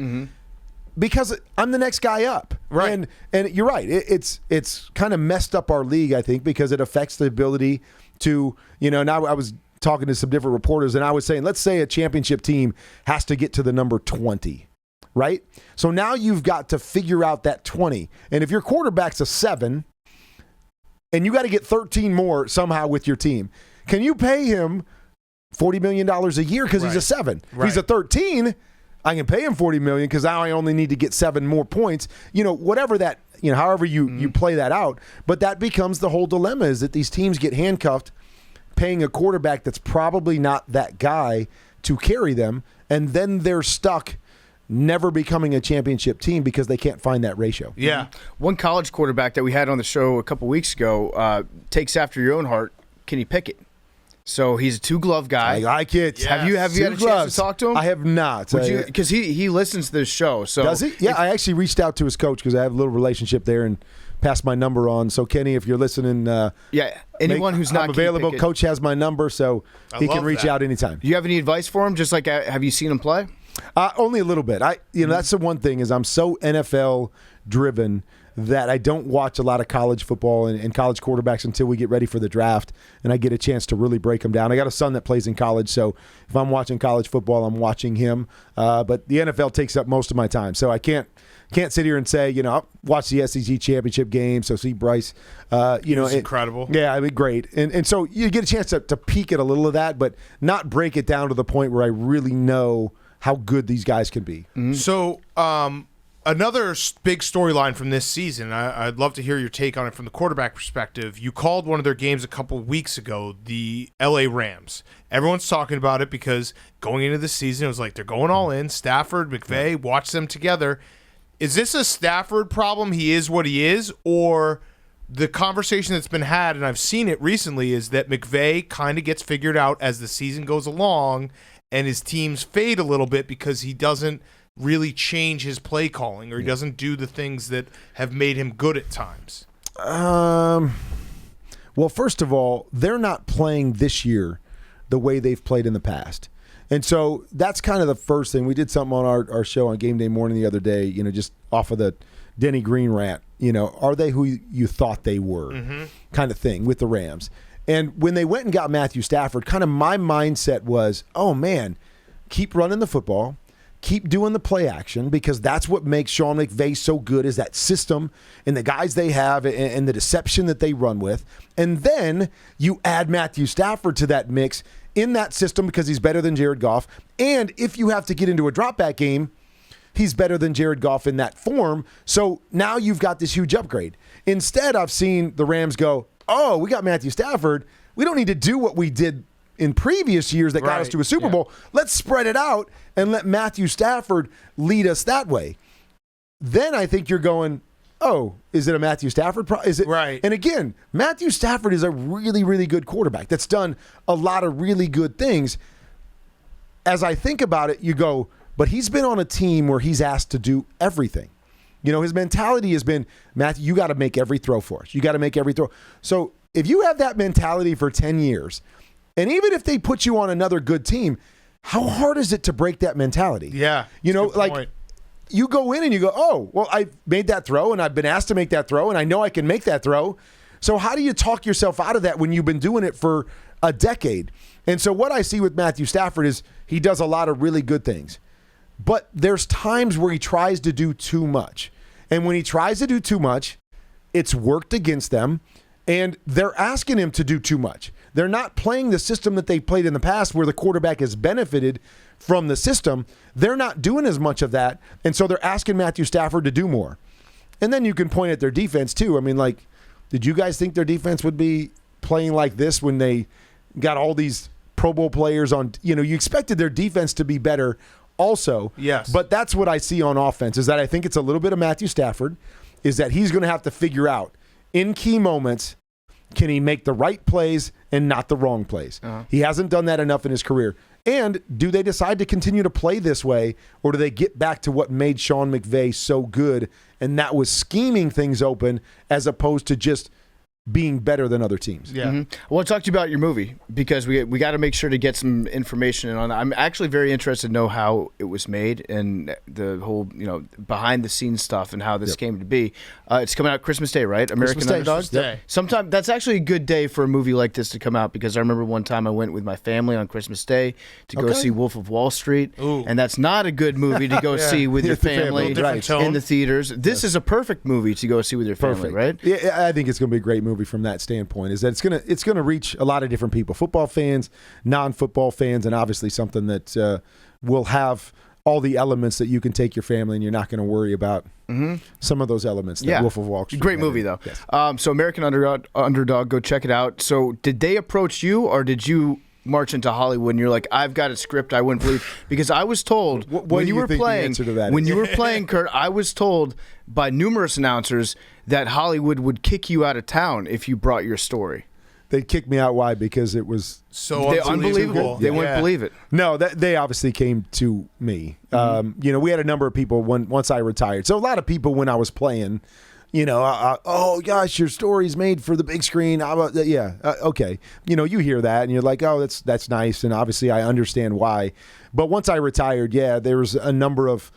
because I'm the next guy up." Right. And you're right. It's kind of messed up our league, I think, because it affects the ability to, now I was talking to some different reporters, and I was saying, let's say a championship team has to get to the number 20, right? So now you've got to figure out that 20. And if your quarterback's a 7, and you got to get 13 more somehow with your team, can you pay him $40 million a year because he's a 7? If he's a 13, I can pay him $40 million because now I only need to get 7 more points. Whatever that, however you play that out. But that becomes the whole dilemma, is that these teams get handcuffed paying a quarterback that's probably not that guy to carry them, and then they're stuck never becoming a championship team because they can't find that ratio. Yeah. One college quarterback that we had on the show a couple weeks ago takes after your own heart, Kenny Pickett. So he's a 2-glove guy. I like it. Have you had a chance to talk to him? I have not. Because he listens to this show. So does he? Yeah, I actually reached out to his coach because I have a little relationship there and passed my number on. So Kenny, if you're listening, anyone who's not available, coach has my number, so he can reach out anytime. Do you have any advice for him? Just like, have you seen him play? Only a little bit. That's the one thing, is I'm so NFL driven that I don't watch a lot of college football and college quarterbacks until we get ready for the draft, and I get a chance to really break them down. I got a son that plays in college, so if I'm watching college football, I'm watching him. But the NFL takes up most of my time, so I can't sit here and say, I'll watch the SEC championship game, so see Bryce. It's incredible. Yeah, I mean, great. And so you get a chance to peek at a little of that, but not break it down to the point where I really know how good these guys can be. Mm-hmm. So another big storyline from this season, I'd love to hear your take on it from the quarterback perspective. You called one of their games a couple of weeks ago, the LA Rams. Everyone's talking about it because going into the season, it was like they're going all in. Stafford, McVay, watch them together. Is this a Stafford problem? He is what he is? Or the conversation that's been had, and I've seen it recently, is that McVay kind of gets figured out as the season goes along and his teams fade a little bit because he doesn't really change his play calling, or he doesn't do the things that have made him good at times? Well, first of all, they're not playing this year the way they've played in the past. And so that's kind of the first thing. We did something on our show on Game Day Morning the other day, just off of the Denny Green rant. Are they who you thought they were, kind of thing with the Rams? And when they went and got Matthew Stafford, kind of my mindset was, oh, man, keep running the football, keep doing the play action, because that's what makes Sean McVay so good, is that system and the guys they have and the deception that they run with. And then you add Matthew Stafford to that mix in that system because he's better than Jared Goff. And if you have to get into a drop-back game, he's better than Jared Goff in that form. So now you've got this huge upgrade. Instead, I've seen the Rams go, oh, we got Matthew Stafford. we don't need to do what we did in previous years that got us to a Super Bowl. Let's spread it out and let Matthew Stafford lead us that way. Then I think you're going, oh, is it a Matthew Stafford? Is it right? And again, Matthew Stafford is a really, really good quarterback that's done a lot of really good things. As I think about it, you go, but he's been on a team where he's asked to do everything. You know, his mentality has been, Matthew, you got to make every throw for us. You got to make every throw. So if you have that mentality for 10 years, and even if they put you on another good team, how hard is it to break that mentality? Yeah. You know, like point. You go in and you go, oh, well, I made that throw and I've been asked to make that throw and I know I can make that throw. So how do you talk yourself out of that when you've been doing it for a decade? And so what I see with Matthew Stafford is he does a lot of really good things. But there's times where he tries to do too much. And when he tries to do too much, it's worked against them. And they're asking him to do too much. They're not playing the system that they played in the past where the quarterback has benefited from the system. They're not doing as much of that. And so they're asking Matthew Stafford to do more. And then you can point at their defense too. I mean, like, did you guys think their defense would be playing like this when they got all these Pro Bowl players on? You know, you expected their defense to be better also. Yes. But that's what I see on offense is that I think it's a little bit of Matthew Stafford is that he's going to have to figure out in key moments, can he make the right plays and not the wrong plays? Uh-huh. He hasn't done that enough in his career. And do they decide to continue to play this way, or do they get back to what made Sean McVay so good, and that was scheming things open as opposed to just being better than other teams? Yeah. I want to talk to you about your movie because we got to make sure to get some information on it. I'm actually very interested to know how it was made and the whole, behind the scenes stuff and how this came to be. It's coming out Christmas Day, right? American Underdog. Day. Sometime that's actually a good day for a movie like this to come out because I remember one time I went with my family on Christmas Day to go see Wolf of Wall Street, and that's not a good movie to go see with your family in the theaters. This is a perfect movie to go see with your family, right? Yeah, I think it's going to be a great movie from that standpoint. Is that it's going to reach a lot of different people, football fans, non-football fans, and obviously something that will have all the elements that you can take your family and you're not going to worry about some of those elements that Wolf of Wall Street. Great movie, though. Yes. So American Underdog, go check it out. So did they approach you or did you march into Hollywood and you're like, I've got a script I wouldn't believe? Because I was told when you were playing, Kurt, I was told by numerous announcers that Hollywood would kick you out of town if you brought your story. They'd kick me out. Why? Because it was so unbelievable. They wouldn't believe it. No, they obviously came to me. We had a number of people once I retired. So a lot of people when I was playing, oh gosh, your story's made for the big screen. Okay. You hear that and you're like, oh, that's nice. And obviously I understand why. But once I retired, there was a number of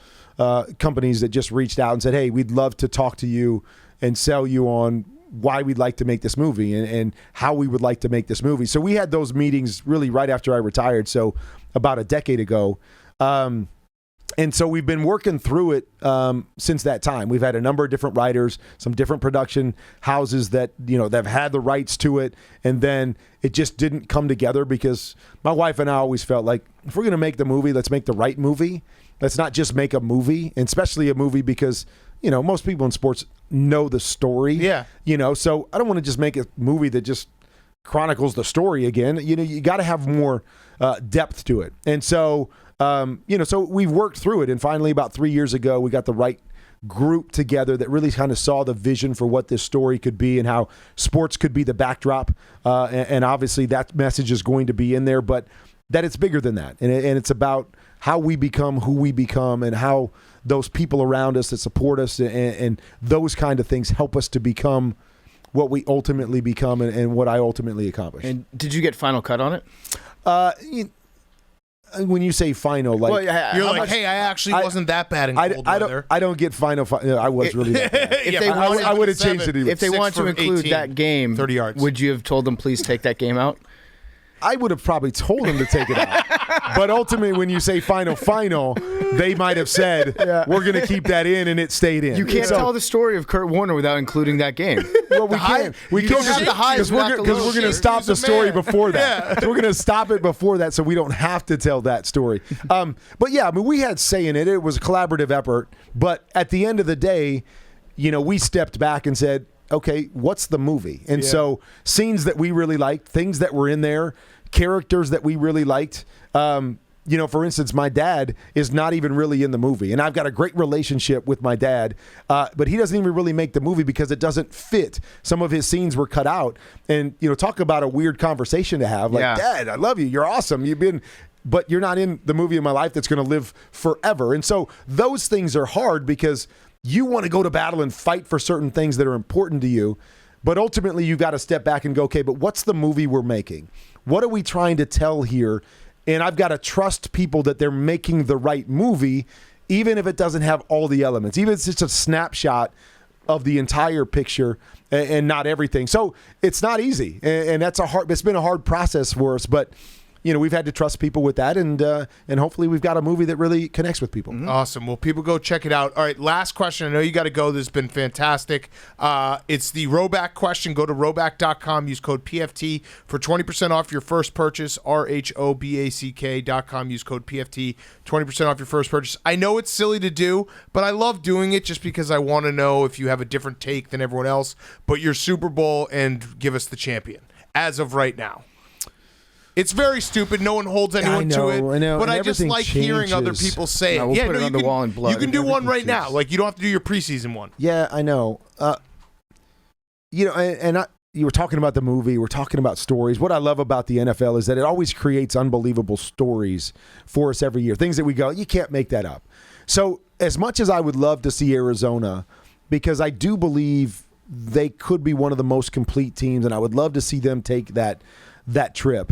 companies that just reached out and said, hey, we'd love to talk to you and sell you on why we'd like to make this movie and how we would like to make this movie. So we had those meetings really right after I retired, so about a decade ago. And so we've been working through it since that time. We've had a number of different writers, some different production houses that, that have had the rights to it. And then it just didn't come together because my wife and I always felt like if we're going to make the movie, let's make the right movie. Let's not just make a movie, and especially a movie because, most people in sports know the story. Yeah. So I don't want to just make a movie that just chronicles the story again. You got to have more depth to it. And so, so we've worked through it. And finally, about 3 years ago, we got the right group together that really kind of saw the vision for what this story could be and how sports could be the backdrop. And obviously that message is going to be in there, but that it's bigger than that. And it's about how we become who we become and how those people around us that support us and those kind of things help us to become what we ultimately become and what I ultimately accomplish. And did you get final cut on it? When you say final, like you're like, hey, I actually wasn't that bad in cold weather. I don't get final. I was really that bad. I would have changed it. If they want to include that game, 30 yards. Would you have told them, please take that game out? I would have probably told them to take it out. But ultimately, when you say final, they might have said, we're going to keep that in, and it stayed in. You can't tell the story of Kurt Warner without including that game. Well, we can't. We can't have the highs because we're going to stop the story before that. So we're going to stop it before that so we don't have to tell that story. But we had say in it. It was a collaborative effort. But at the end of the day, we stepped back and said, okay, what's the movie? And so scenes that we really liked, things that were in there, characters that we really liked. For instance, my dad is not even really in the movie, and I've got a great relationship with my dad, but he doesn't even really make the movie because it doesn't fit. Some of his scenes were cut out, and talk about a weird conversation to have. Like, Dad, I love you. You're awesome. But you're not in the movie of my life that's going to live forever. And so those things are hard because you want to go to battle and fight for certain things that are important to you, but ultimately you got to step back and go, okay, but what's the movie we're making? What are we trying to tell here? And I've got to trust people that they're making the right movie, even if it doesn't have all the elements, even if it's just a snapshot of the entire picture and not everything. So it's not easy. And it's been a hard process for us, but we've had to trust people with that, and hopefully we've got a movie that really connects with people. Awesome. Well, people go check it out. All right, last question. I know you got to go. This has been fantastic. It's the Roback question. Go to roback.com. Use code PFT for 20% off your first purchase. RHOBACK.com. Use code PFT. 20% off your first purchase. I know it's silly to do, but I love doing it just because I want to know if you have a different take than everyone else. But your Super Bowl and give us the champion as of right now. It's very stupid. No one holds anyone to it. I know. But And I just everything like hearing other changes. people say it. No, we'll put it on the wall in blood. You can do one right now. changes. Like, you don't have to do your preseason one. Yeah, I know. You were talking about the movie. We're talking about stories. What I love about the NFL is that it always creates unbelievable stories for us every year. Things that we go, you can't make that up. So as much as I would love to see Arizona, because I do believe they could be one of the most complete teams, and I would love to see them take that trip.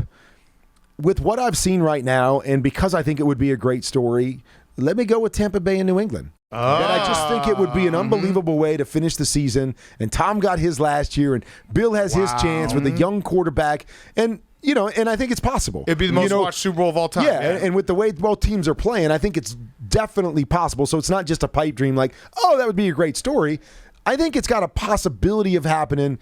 With what I've seen right now, and because I think it would be a great story, let me go with Tampa Bay and New England. And I just think it would be an unbelievable way to finish the season. And Tom got his last year, and Bill has his chance with a young quarterback. And I think it's possible. It'd be the most watched Super Bowl of all time. Yeah, and with the way both teams are playing, I think it's definitely possible. So it's not just a pipe dream like, oh, that would be a great story. I think it's got a possibility of happening.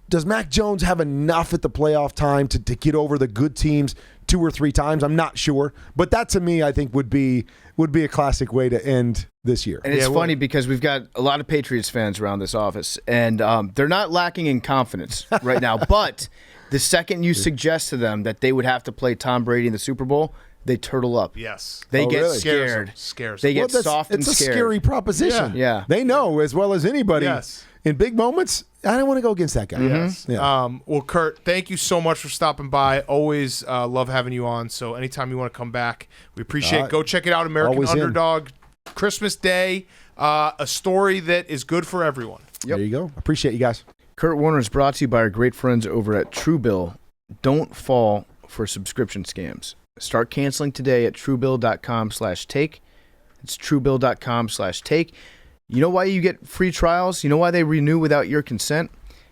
Does Mac Jones have enough at the playoff time to get over the good teams 2 or 3 times? I'm not sure. But that, to me, I think would be a classic way to end this year. And it's funny because we've got a lot of Patriots fans around this office, and they're not lacking in confidence right now. But the second you suggest to them that they would have to play Tom Brady in the Super Bowl, they turtle up. Yes. They get really? scared. Scares They get Well, soft and it's scared. a scary proposition. Yeah. They know as well as anybody. Yes. In big moments, I don't want to go against that guy. Yes. Yeah. Well, Kurt, thank you so much for stopping by. Always love having you on. So anytime you want to come back, we appreciate it. Go check it out. American always in. Underdog, Christmas Day, a story that is good for everyone. There you go. Appreciate you guys. Kurt Warner is brought to you by our great friends over at Truebill. Don't fall for subscription scams. Start canceling today at truebill.com/take. It's truebill.com/take. You know why you get free trials? You know why they renew without your consent?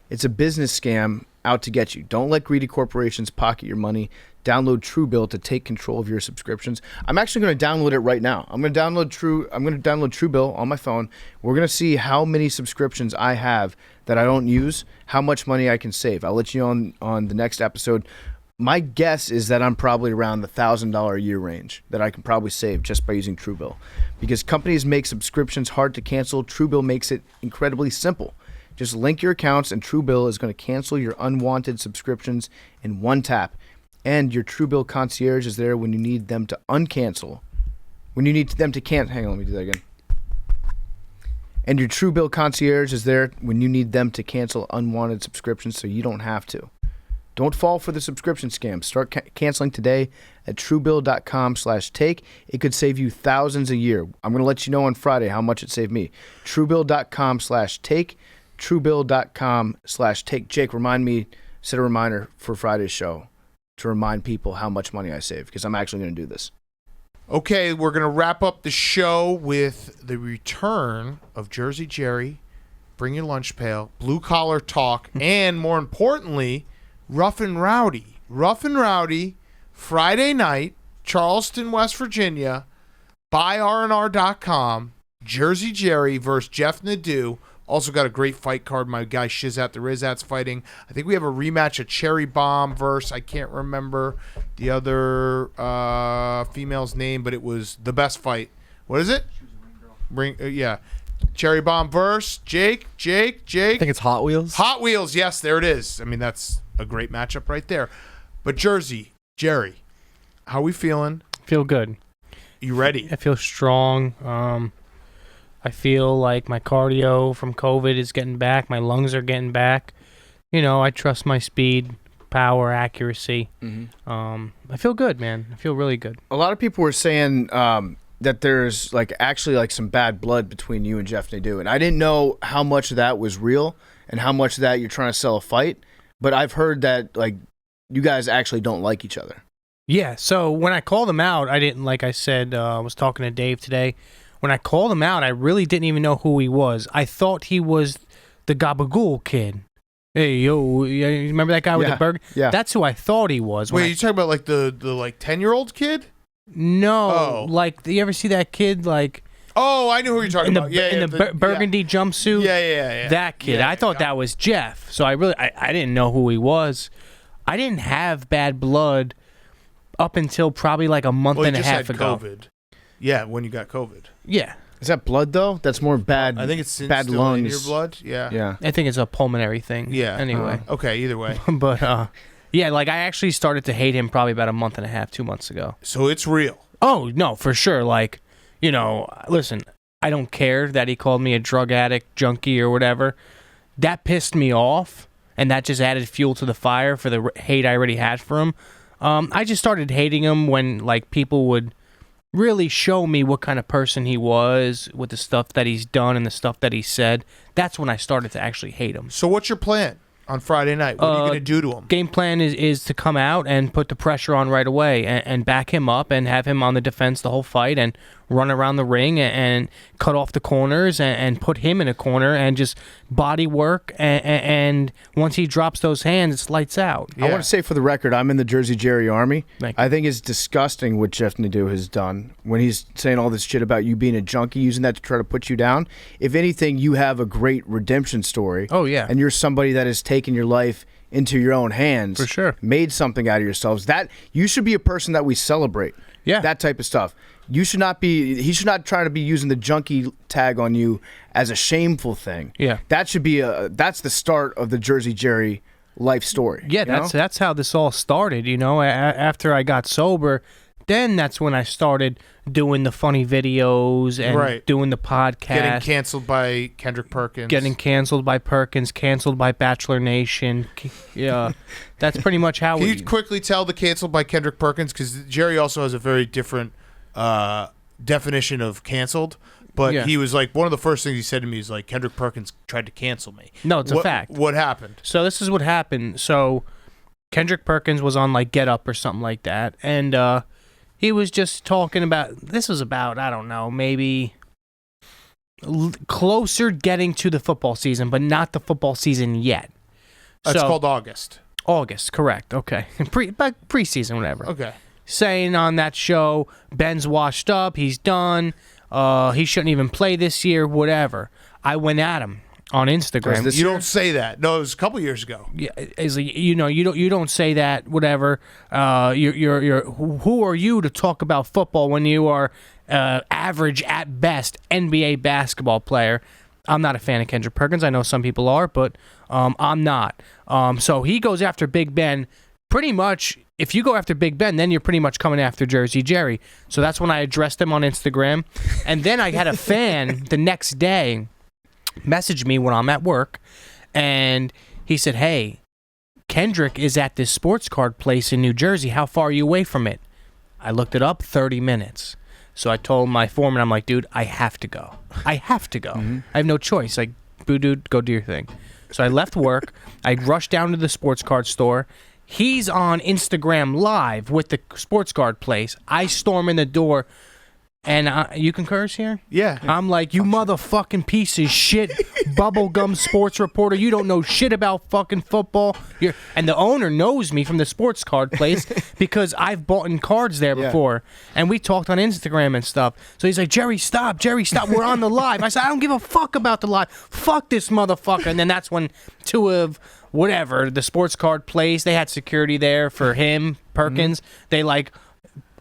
It's a business scam out to get you. Don't let greedy corporations pocket your money. Download Truebill to take control of your subscriptions. I'm actually going to download it right now. I'm going to download Truebill on my phone. We're going to see how many subscriptions I have that I don't use, how much money I can save. I'll let you know on the next episode. My guess is that I'm probably around the $1,000 a year range that I can probably save just by using Truebill. Because companies make subscriptions hard to cancel, Truebill makes it incredibly simple. Just link your accounts and Truebill is going to cancel your unwanted subscriptions in one tap. And your Truebill concierge is there when you need them to uncancel. When you need them to cancel. Hang on, let me do that again. And your Truebill concierge is there when you need them to cancel unwanted subscriptions so you don't have to. Don't fall for the subscription scam. Start canceling today at truebill.com/take. It could save you thousands a year. I'm going to let you know on Friday how much it saved me. Truebill.com/take. Truebill.com/take. Jake, set a reminder for Friday's show to remind people how much money I save because I'm actually going to do this. Okay, we're going to wrap up the show with the return of Jersey Jerry, Bring Your Lunch Pail, Blue Collar Talk, and more importantly, Rough and Rowdy. Rough and Rowdy, Friday night, Charleston, West Virginia, buy RNR.com, Jersey Jerry versus Jeff Nadeau. Also got a great fight card. My guy Shizat the Rizat's fighting. I think we have a rematch of Cherry Bomb versus, I can't remember the other female's name, but it was the best fight. What is it? Yeah. Cherry Bomb verse. Jake. I think it's Hot Wheels. Hot Wheels. Yes, there it is. I mean, that's a great matchup right there. But Jersey, Jerry, how we feeling? Feel good. You ready? I feel strong. I feel like my cardio from COVID is getting back. My lungs are getting back. I trust my speed, power, accuracy. I feel good, man. I feel really good. A lot of people were saying that there's actually some bad blood between you and Jeff Nadeau, and I didn't know how much of that was real and how much of that you're trying to sell a fight. But I've heard that you guys actually don't like each other. Yeah. So when I called him out, I didn't, like I said, I was talking to Dave today. When I called him out, I really didn't even know who he was. I thought he was the Gabagool kid. Hey, yo, you remember that guy with the burger? Yeah. That's who I thought he was. Wait, you talking about the 10-year-old kid? No. Oh. You ever see that kid Oh, I know who you're talking about. in the burgundy jumpsuit? Yeah. That kid. Yeah, I thought that was Jeff. So I didn't know who he was. I didn't have bad blood up until probably a month and a half ago. COVID. Yeah, when you got COVID. Yeah. Is that blood though? That's more bad. I think it's bad still lungs. in your blood. Yeah. Yeah. I think it's a pulmonary thing. Yeah. Anyway. Okay, either way. But I actually started to hate him probably about a month and a half, 2 months ago. So it's real. Oh, no, for sure. Listen, I don't care that he called me a drug addict, junkie, or whatever. That pissed me off, and that just added fuel to the fire for the hate I already had for him. I just started hating him when people would really show me what kind of person he was with the stuff that he's done and the stuff that he said. That's when I started to actually hate him. So what's your plan on Friday night? What are you going to do to him? Game plan is to come out and put the pressure on right away and back him up and have him on the defense the whole fight and run around the ring and cut off the corners and put him in a corner and just body work. And once he drops those hands, it's lights out. I want to say for the record, I'm in the Jersey Jerry Army. Thank you. I think it's disgusting what Jeff Nadeau has done when he's saying all this shit about you being a junkie, using that to try to put you down. If anything, you have a great redemption story. Oh, yeah. And you're somebody that has taken your life into your own hands. For sure. Made something out of yourselves. That you should be a person that we celebrate. Yeah. That type of stuff. He should not try to be using the junkie tag on you as a shameful thing. Yeah. That should be that's the start of the Jersey Jerry life story. Yeah, that's how this all started, after I got sober, then that's when I started doing the funny videos and doing the podcast. Getting canceled by Kendrick Perkins. Getting canceled by Perkins, canceled by Bachelor Nation. Yeah, that's pretty much how Can you quickly tell the canceled by Kendrick Perkins? Because Jerry also has a very different definition of canceled. But he was one of the first things he said to me is Kendrick Perkins tried to cancel me. No, it's a fact. What happened? So this is what happened. So Kendrick Perkins was on Get Up or something like that. And he was just talking about, this was about, I don't know, maybe closer getting to the football season, but not the football season yet. It's called August. August, correct. Okay. Preseason, whatever. Okay. Saying on that show, Ben's washed up, he's done, he shouldn't even play this year, whatever. I went at him on Instagram. You don't say that. No, it was a couple years ago. Yeah, it's you don't say that. Whatever. You're who are you to talk about football when you are average at best NBA basketball player? I'm not a fan of Kendrick Perkins. I know some people are, but I'm not. So he goes after Big Ben. Pretty much, if you go after Big Ben, then you're pretty much coming after Jersey Jerry. So that's when I addressed him on Instagram, and then I had a fan the next day messaged me when I'm at work, and he said, "Hey, Kendrick is at this sports card place in New Jersey. How far are you away from it?" I looked it up, 30 minutes. So I told my foreman, I'm like, "Dude, I have to go. I have to go. I have no choice. Boo, dude, go do your thing." So I left work. I rushed down to the sports card store. He's on Instagram Live with the sports card place. I storm in the door. And you can curse here? Yeah. I'm like, you motherfucking piece of shit, bubblegum sports reporter. You don't know shit about fucking football. And the owner knows me from the sports card place because I've bought in cards there before. And we talked on Instagram and stuff. So he's like, Jerry, stop. We're on the live. I said, I don't give a fuck about the live. Fuck this motherfucker. And then that's when two of whatever, the sports card place, they had security there for him, Perkins. They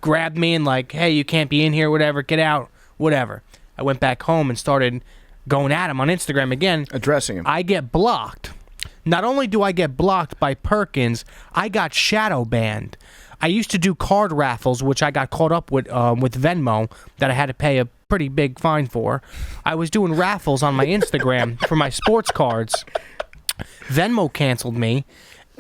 grabbed me and hey, you can't be in here, whatever, get out, whatever. I went back home and started going at him on Instagram again. Addressing him. I get blocked. Not only do I get blocked by Perkins, I got shadow banned. I used to do card raffles, which I got caught up with Venmo that I had to pay a pretty big fine for. I was doing raffles on my Instagram for my sports cards. Venmo canceled me.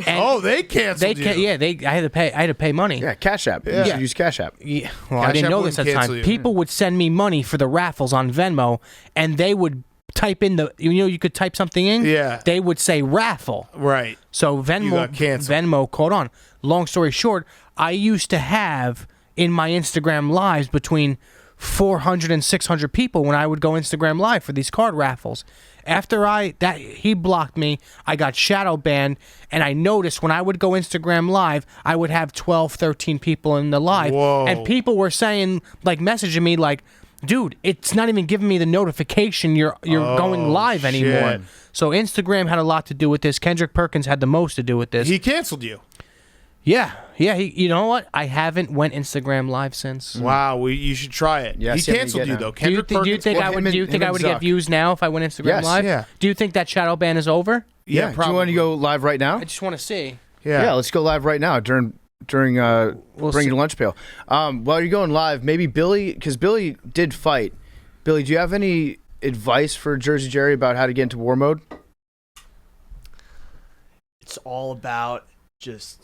And they canceled you. Yeah, I had to pay money. Yeah, Cash App. You should use Cash App. Yeah. Well, Cash I didn't App know this at the wouldn't time. cancel you. People would send me money for the raffles on Venmo, and they would type in you could type something in. Yeah. They would say raffle. Right. So You got canceled. Venmo caught on. Long story short, I used to have in my Instagram lives between 400 and 600 people when I would go Instagram live for these card raffles. After he blocked me, I got shadow banned, and I noticed when I would go Instagram live, I would have 12, 13 people in the live. Whoa. And people were saying, like, messaging me like, dude, it's not even giving me the notification you're going live anymore. shit. So Instagram had a lot to do with this. Kendrick Perkins had the most to do with this. He canceled you. Yeah. You know what? I haven't went Instagram live since. Wow, you should try it. Yes, he yeah, canceled you you get though. him. Do you Kendrick Perkins. think I him would? and- Do you think him I and would get Zuck. views now if I went Instagram Yes. live? Yeah. Do you think that shadow ban is over? Yeah, Do you probably. want to go live right now? I just want to see. Yeah, let's go live right now during bringing see. the lunch pail. While you're going live, maybe Billy, because Billy did fight. Billy, do you have any advice for Jersey Jerry about how to get into war mode? It's all about just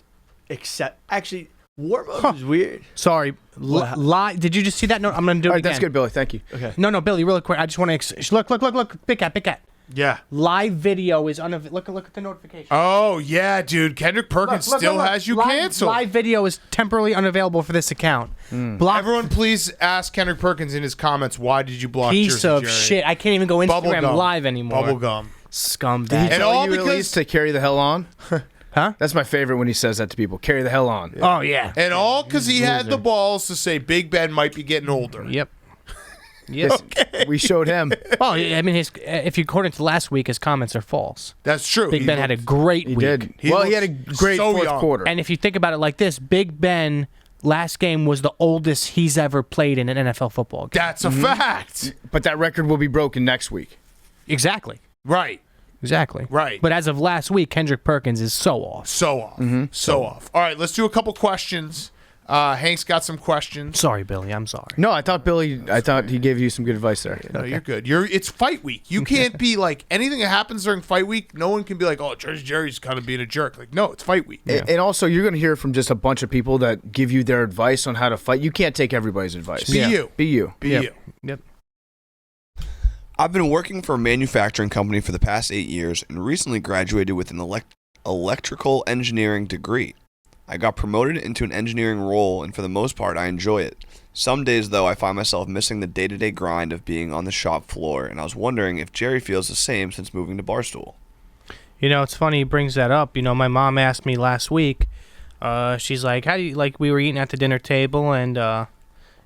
Actually, war mode is weird. Sorry. Did you just see that? No, I'm gonna do it All right, again. that's good, Billy. Thank you. Okay. No, Billy, really quick. I just want to look. Big cat. Yeah. Live video is look at the notification. Oh yeah, dude. Kendrick Perkins still has you canceled. Live video is temporarily unavailable for this account. Block Everyone, please ask Kendrick Perkins in his comments why did you block piece Jersey of Jerry? shit. I can't even go Instagram Bubblegum. live anymore. Bubblegum. Scumbag. And Tell all you at because- least to carry the hell on. Huh? That's my favorite when he says that to people. Carry the hell on. Oh yeah. And all because he had the balls to say Big Ben might be getting older. Yep. Yes. We showed him. Well, I mean, if you according to last week, his comments are false. That's true. Big Ben had a great He week. did. He Well, he had a looks great so fourth young. quarter. And if you think about it like this, Big Ben last game was the oldest he's ever played in an NFL football game. That's a fact. But that record will be broken next week. Exactly. Right. Right. But as of last week, Kendrick Perkins is so off. So off. So off. All right, let's do a couple questions. Hank's got some questions. Sorry, Billy. I'm sorry. No, I thought he gave you some good advice there. No, you're good. It's fight week. You can't be like anything that happens during fight week. No one can be like, "Oh, Jersey Jerry's kind of being a jerk." Like, no, it's fight week. And also, you're going to hear from just a bunch of people that give you their advice on how to fight. You can't take everybody's advice. Be you. Be you. Be Yep. you. Yep. I've been working for a manufacturing company for the past 8 years and recently graduated with an electrical engineering degree. I got promoted into an engineering role, and for the most part, I enjoy it. Some days, though, I find myself missing the day-to-day grind of being on the shop floor, and I was wondering if Jerry feels the same since moving to Barstool. You know, it's funny he brings that up. You know, my mom asked me last week. She's like, "How do you like?" We were eating at the dinner table, and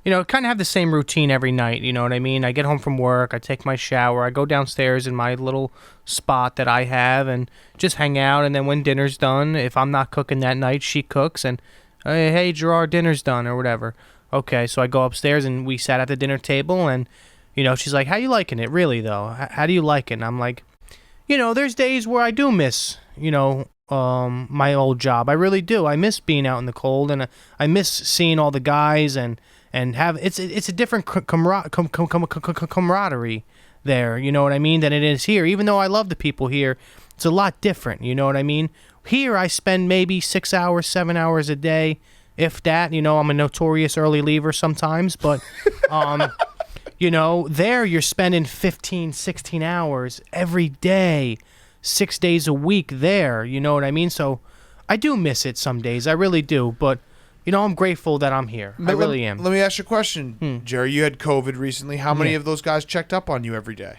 you know, kind of have the same routine every night. You know what I mean? I get home from work, I take my shower, I go downstairs in my little spot that I have, and just hang out. And then when dinner's done, if I'm not cooking that night, she cooks, and hey, Gerard, dinner's done or whatever. Okay, so I go upstairs and we sat at the dinner table, and you know, she's like, "How you liking it, really though? How do you like it?" And I'm like, you know, there's days where I do miss, you know, my old job. I really do. I miss being out in the cold, and I miss seeing all the guys and have it's a different camaraderie there. You know what I mean? Than it is here. Even though I love the people here, it's a lot different. You know what I mean? Here I spend maybe 6 hours, 7 hours a day, if that. You know, I'm a notorious early leaver sometimes, but you know, there you're spending 15, 16 hours every day, 6 days a week there. You know what I mean? So I do miss it some days. I really do. But, you know, I'm grateful that I'm here. I really am. Let me ask you a question, Jerry. You had COVID recently. How many of those guys checked up on you every day?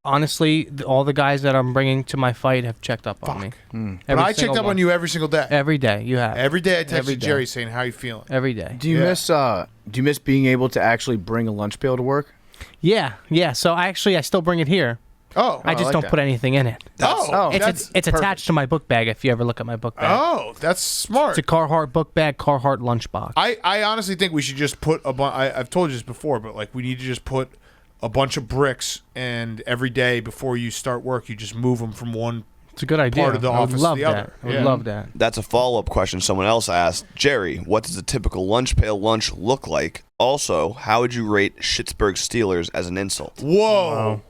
Honestly, all the guys that I'm bringing to my fight have checked up on me. But I checked up on you every single day. Every day. You have. Every day I texted Every day. Jerry saying, "How you feeling?" Every day. Do you miss being able to actually bring a lunch pail to work? Yeah. So I still bring it here. Oh, I just like don't that. put anything in it. It's attached to my book bag if you ever look at my book bag. Oh, that's smart. It's a Carhartt book bag, Carhartt lunchbox. I honestly think we should just put I've told you this before, but like we need to just put a bunch of bricks, and every day before you start work, you just move them from one It's a good idea. part of the I would office love to the that. other. I would Yeah. love that. That's a follow-up question someone else asked. Jerry, what does a typical lunch pail lunch look like? Also, how would you rate Schittsburg Steelers as an insult? Whoa.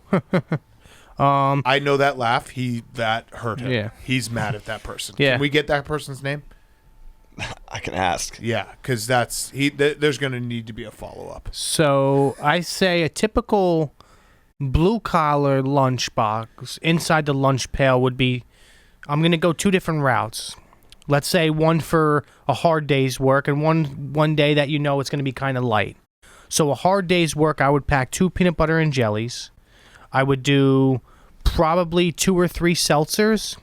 I know that laugh. That hurt him. Yeah. He's mad at that person. Yeah. Can we get that person's name? I can ask. Yeah, because there's going to need to be a follow-up. So I say a typical blue-collar lunchbox inside the lunch pail would be, I'm going to go 2 different routes. Let's say one for a hard day's work and one day that you know it's going to be kind of light. So a hard day's work, I would pack 2 peanut butter and jellies. I would do probably 2 or 3 seltzers,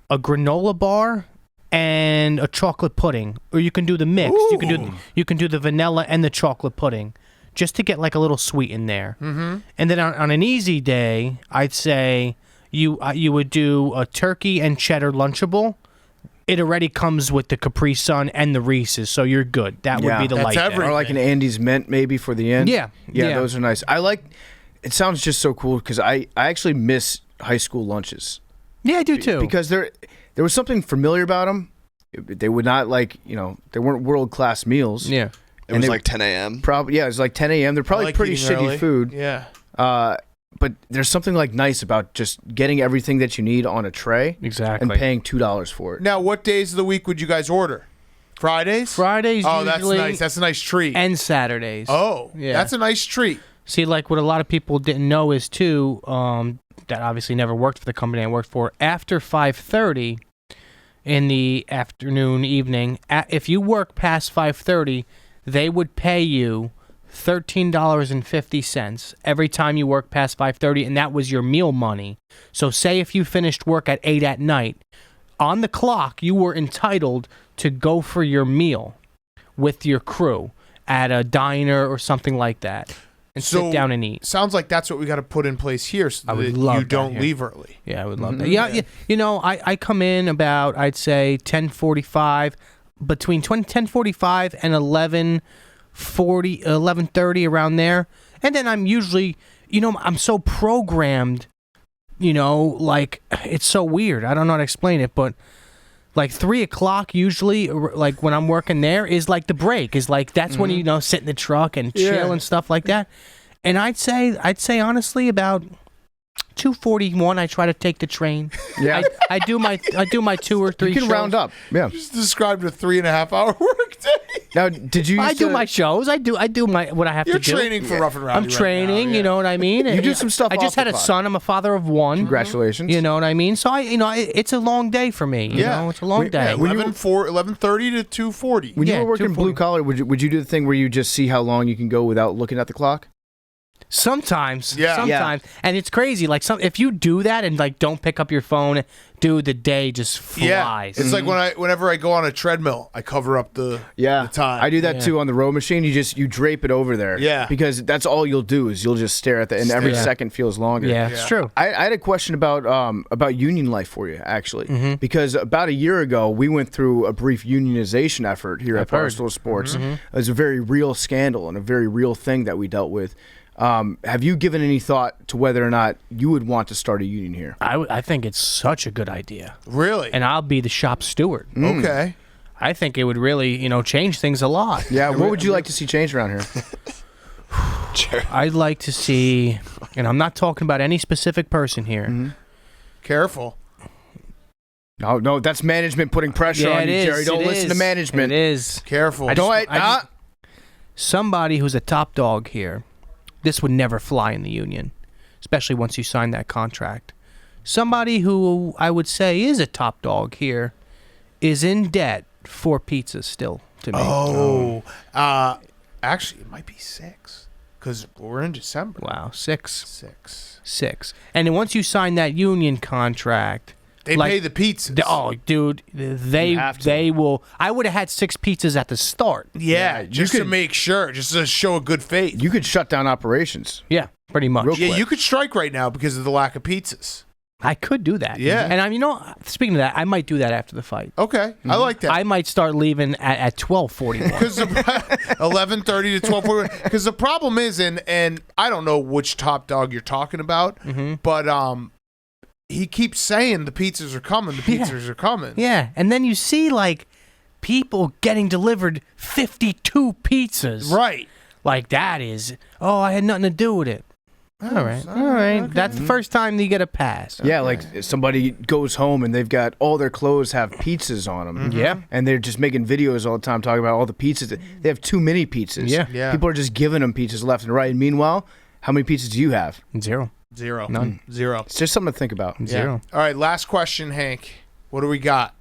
a granola bar, and a chocolate pudding. Or you can do the mix. You can do the vanilla and the chocolate pudding, just to get like a little sweet in there. Mm-hmm. And then on an easy day, I'd say you would do a turkey and cheddar Lunchable. It already comes with the Capri Sun and the Reese's, so you're good. That would be the that's light day. everything. Or like an Andy's Mint maybe for the end. Yeah. Those are nice. It sounds just so cool because I actually miss high school lunches. Yeah, I do too. Because there was something familiar about them. They would not they weren't world-class meals. yeah. It was like 10 a.m. Probably, yeah, it was like 10 a.m. They're probably like pretty eating shitty early. food. Yeah. But there's something like nice about just getting everything that you need on a tray Exactly. and paying $2 for it. Now, what days of the week would you guys order? Fridays? Fridays Oh, that's usually nice. That's a nice treat. and Saturdays. Oh, Yeah. that's a nice treat. See, like what a lot of people didn't know is too, that obviously never worked for the company I worked for. After 5:30 in the afternoon, evening, if you work past 5:30, they would pay you $13.50 every time you work past 5:30, and that was your meal money. So say if you finished work at 8 at night, on the clock you were entitled to go for your meal with your crew at a diner or something like that and sit down and eat. Sounds like that's what we got to put in place here so I would that love you that don't here. leave early. Yeah, I would love that. Yeah, you know, I come in about, I'd say 10:45, between 10:45 and 11:30, around there. And then I'm usually, I'm so programmed, like it's so weird. I don't know how to explain it, but like 3 o'clock usually, like when I'm working there, is like the break. Is like that's when you sit in the truck and chill and stuff like that. And I'd say honestly about 2:41, I try to take the train. Yeah. I do my 2 or 3. You can shows. round up. Yeah. Just described a 3.5-hour workday. Now, did you? I used do to- my shows. I do my what I have You're to do. training for Rough and Rowdy. I'm training. right now, You know what I mean. You do some stuff I just off the had a clock. son. I'm a father of one. Congratulations. You know what I mean. So it's a long day for me. You know, it's a long day. 11:30 to 2:40. When you Yeah, were working 2:40. blue collar, would you do the thing where you just see how long you can go without looking at the clock? Sometimes, Yeah. sometimes, and it's crazy. Like if you do that and like don't pick up your phone, dude, the day just flies. It's like whenever I go on a treadmill, I cover up the time. I do that Yeah. too on the row machine. You drape it over there. Yeah. Because that's all you'll do is you'll just stare at the and every Stare. second feels longer. yeah, it's true. I had a question about union life for you, actually, because about a year ago we went through a brief unionization effort here at heard. Barstool Sports. It was a very real scandal and a very real thing that we dealt with. Have you given any thought to whether or not you would want to start a union here? I think it's such a good idea, Really? and I'll be the shop steward. Okay. I think it would really, change things a lot. Yeah. What would you like to see changed around here? I'd like to see, and I'm not talking about any specific person here. Careful. No, that's management putting pressure on it you, is. Jerry. Don't It listen to is. management. It is. Careful. Somebody who's a top dog here. This would never fly in the union, especially once you sign that contract. Somebody who I would say is a top dog here is in debt for pizzas still to me. Oh. Actually, it might be 6 because we're in December. Wow, 6. 6. And then once you sign that union contract, They like, pay the pizzas. dude, You have to. they will. I would have had 6 pizzas at the start. Yeah, you just to could- make sure, just to show a good faith. You could shut down operations. Yeah, pretty much. Real Yeah, quick. you could strike right now because of the lack of pizzas. I could do that. Yeah. And speaking of that, I might do that after the fight. Okay, I like that. I might start leaving at 12:41. Because 11:30 to 12:40. Because the problem is, and I don't know which top dog you're talking about, but he keeps saying the pizzas are coming. The pizzas are coming. Yeah, and then you see like people getting delivered 52 pizzas. Right. Like that is. Oh, I had nothing to do with it. All right. Okay. That's the first time you get a pass. Yeah, like somebody goes home and they've got all their clothes have pizzas on them. Yeah. And they're just making videos all the time talking about all the pizzas. They have too many pizzas. Yeah. People are just giving them pizzas left and right. And meanwhile, how many pizzas do you have? Zero. None. Zero. It's just something to think about. Zero. All right, last question, Hank. What do we got?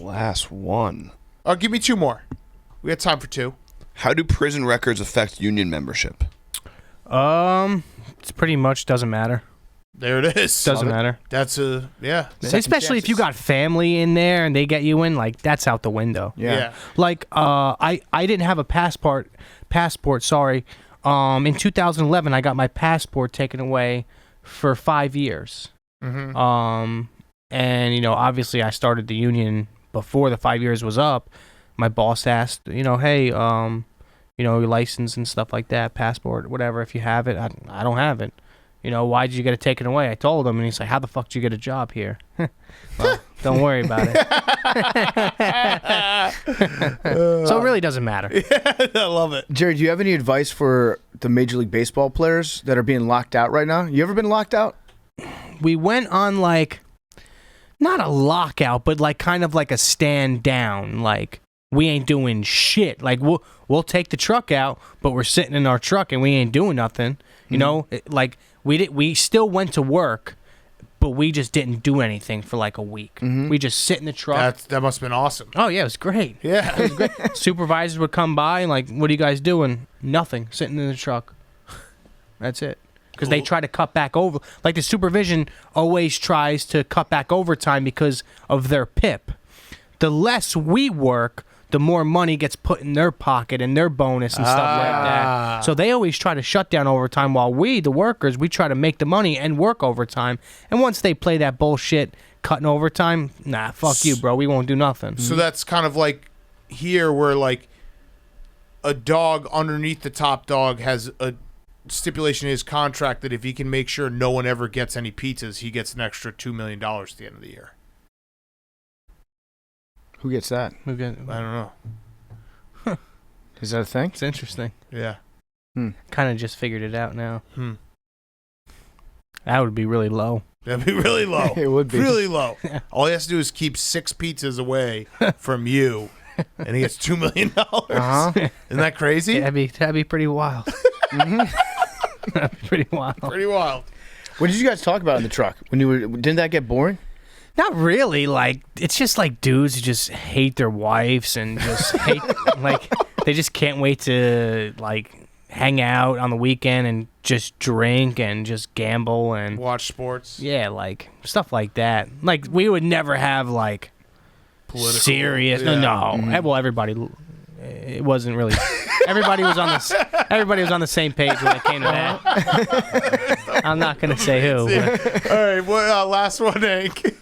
Last one. Oh, give me 2 more. We got time for 2. How do prison records affect union membership? It's pretty much doesn't matter. There it is. Doesn't matter. That's yeah. Especially if you got family in there and they get you in, like that's out the window. Yeah. Like I didn't have a passport. Sorry. In 2011, I got my passport taken away for 5 years. Mm-hmm. And obviously I started the union before the 5 years was up. My boss asked, hey, your license and stuff like that, passport, whatever. If you have it, I don't have it. Why did you get it taken away? I told him, and he's like, how the fuck did you get a job here? Well, don't worry about it. So it really doesn't matter. I love it. Jerry, do you have any advice for the Major League Baseball players that are being locked out right now? You ever been locked out? We went on not a lockout, but kind of like a stand down. Like we ain't doing shit. Like we'll take the truck out, but we're sitting in our truck and we ain't doing nothing. We still went to work, but we just didn't do anything for a week. We just sit in the truck. That must have been awesome. Oh yeah, it was great. Yeah. It was great. Supervisors would come by and what are you guys doing? Nothing. Sitting in the truck. That's it. Because they try to cut back over. The supervision always tries to cut back overtime because of their PIP. The less we work, the more money gets put in their pocket and their bonus and stuff like that. So they always try to shut down overtime while we, the workers, we try to make the money and work overtime. And once they play that bullshit cutting overtime, nah, fuck you, bro. We won't do nothing. So that's kind of like here where a dog underneath the top dog has a stipulation in his contract that if he can make sure no one ever gets any pizzas, he gets an extra $2 million at the end of the year. Who gets that? I don't know. Is that a thing? It's interesting. Yeah. Kind of just figured it out now. That would be really low. That'd be really low. It would be. Really low. All he has to do is keep 6 pizzas away from you, and he gets $2 million. Isn't that crazy? Yeah, that'd be pretty wild. That'd be pretty wild. Pretty wild. What did you guys talk about in the truck? Didn't that get boring? Not really. It's just dudes who just hate their wives and just hate, they just can't wait to, hang out on the weekend and just drink and just gamble and watch sports. Yeah, stuff like that. We would never have, political. Serious. Yeah. No. Well, everybody, it wasn't really. Everybody was on the same page when it came to that. I'm not going to say who. But. All right. Well, last one, Hank.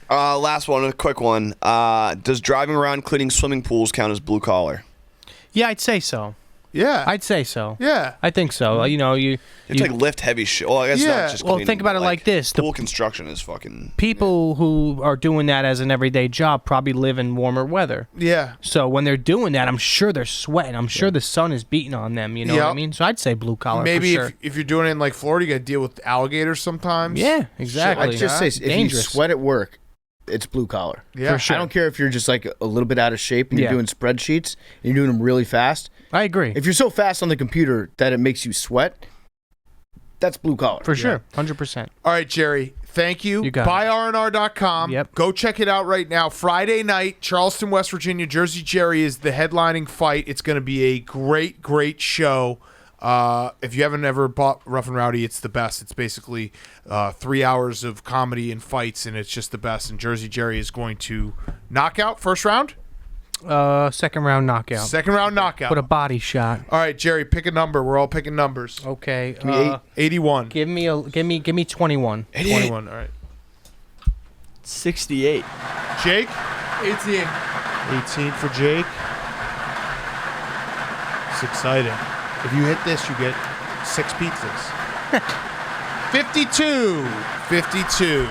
Last one, a quick one. Does driving around cleaning swimming pools count as blue collar? Yeah, I'd say so. Yeah. I'd say so. Yeah. I think so. You lift heavy shit. Well, I guess not just cleaning. Well, think about it like this. Pool construction is fucking... People who are doing that as an everyday job probably live in warmer weather. Yeah. So when they're doing that, I'm sure they're sweating. I'm sure the sun is beating on them. You know what I mean? So I'd say blue collar. Maybe for sure. if you're doing it in Florida, you got to deal with alligators sometimes. Yeah, exactly. I'd just say if you sweat at work, it's blue collar. Yeah, for sure. I don't care if you're just a little bit out of shape and you're doing spreadsheets and you're doing them really fast. I agree. If you're so fast on the computer that it makes you sweat, that's blue collar. For sure. 100%. All right, Jerry. Thank you. You got it. BuyRNR.com. Yep. Go check it out right now. Friday night, Charleston, West Virginia. Jersey Jerry is the headlining fight. It's going to be a great, great show. If you haven't ever bought Rough and Rowdy, it's the best. It's basically 3 hours of comedy and fights, and it's just the best. And Jersey Jerry is going to knock out first round. Second round knockout. Second round knockout. Put a body shot. All right, Jerry, pick a number. We're all picking numbers. Okay. 81. Give me 21. 21. All right. 68. Jake? 18. 18 for Jake. It's exciting. If you hit this, you get 6 pizzas. 52. 52.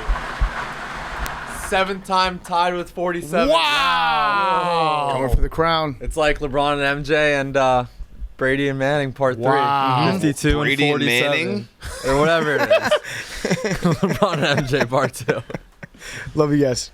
7-time tied with 47. Wow. Going for the crown. It's like LeBron and MJ and Brady and Manning part 3. Wow. 52 Brady and and 47. Manning? Or whatever it is. LeBron and MJ part 2. Love you guys.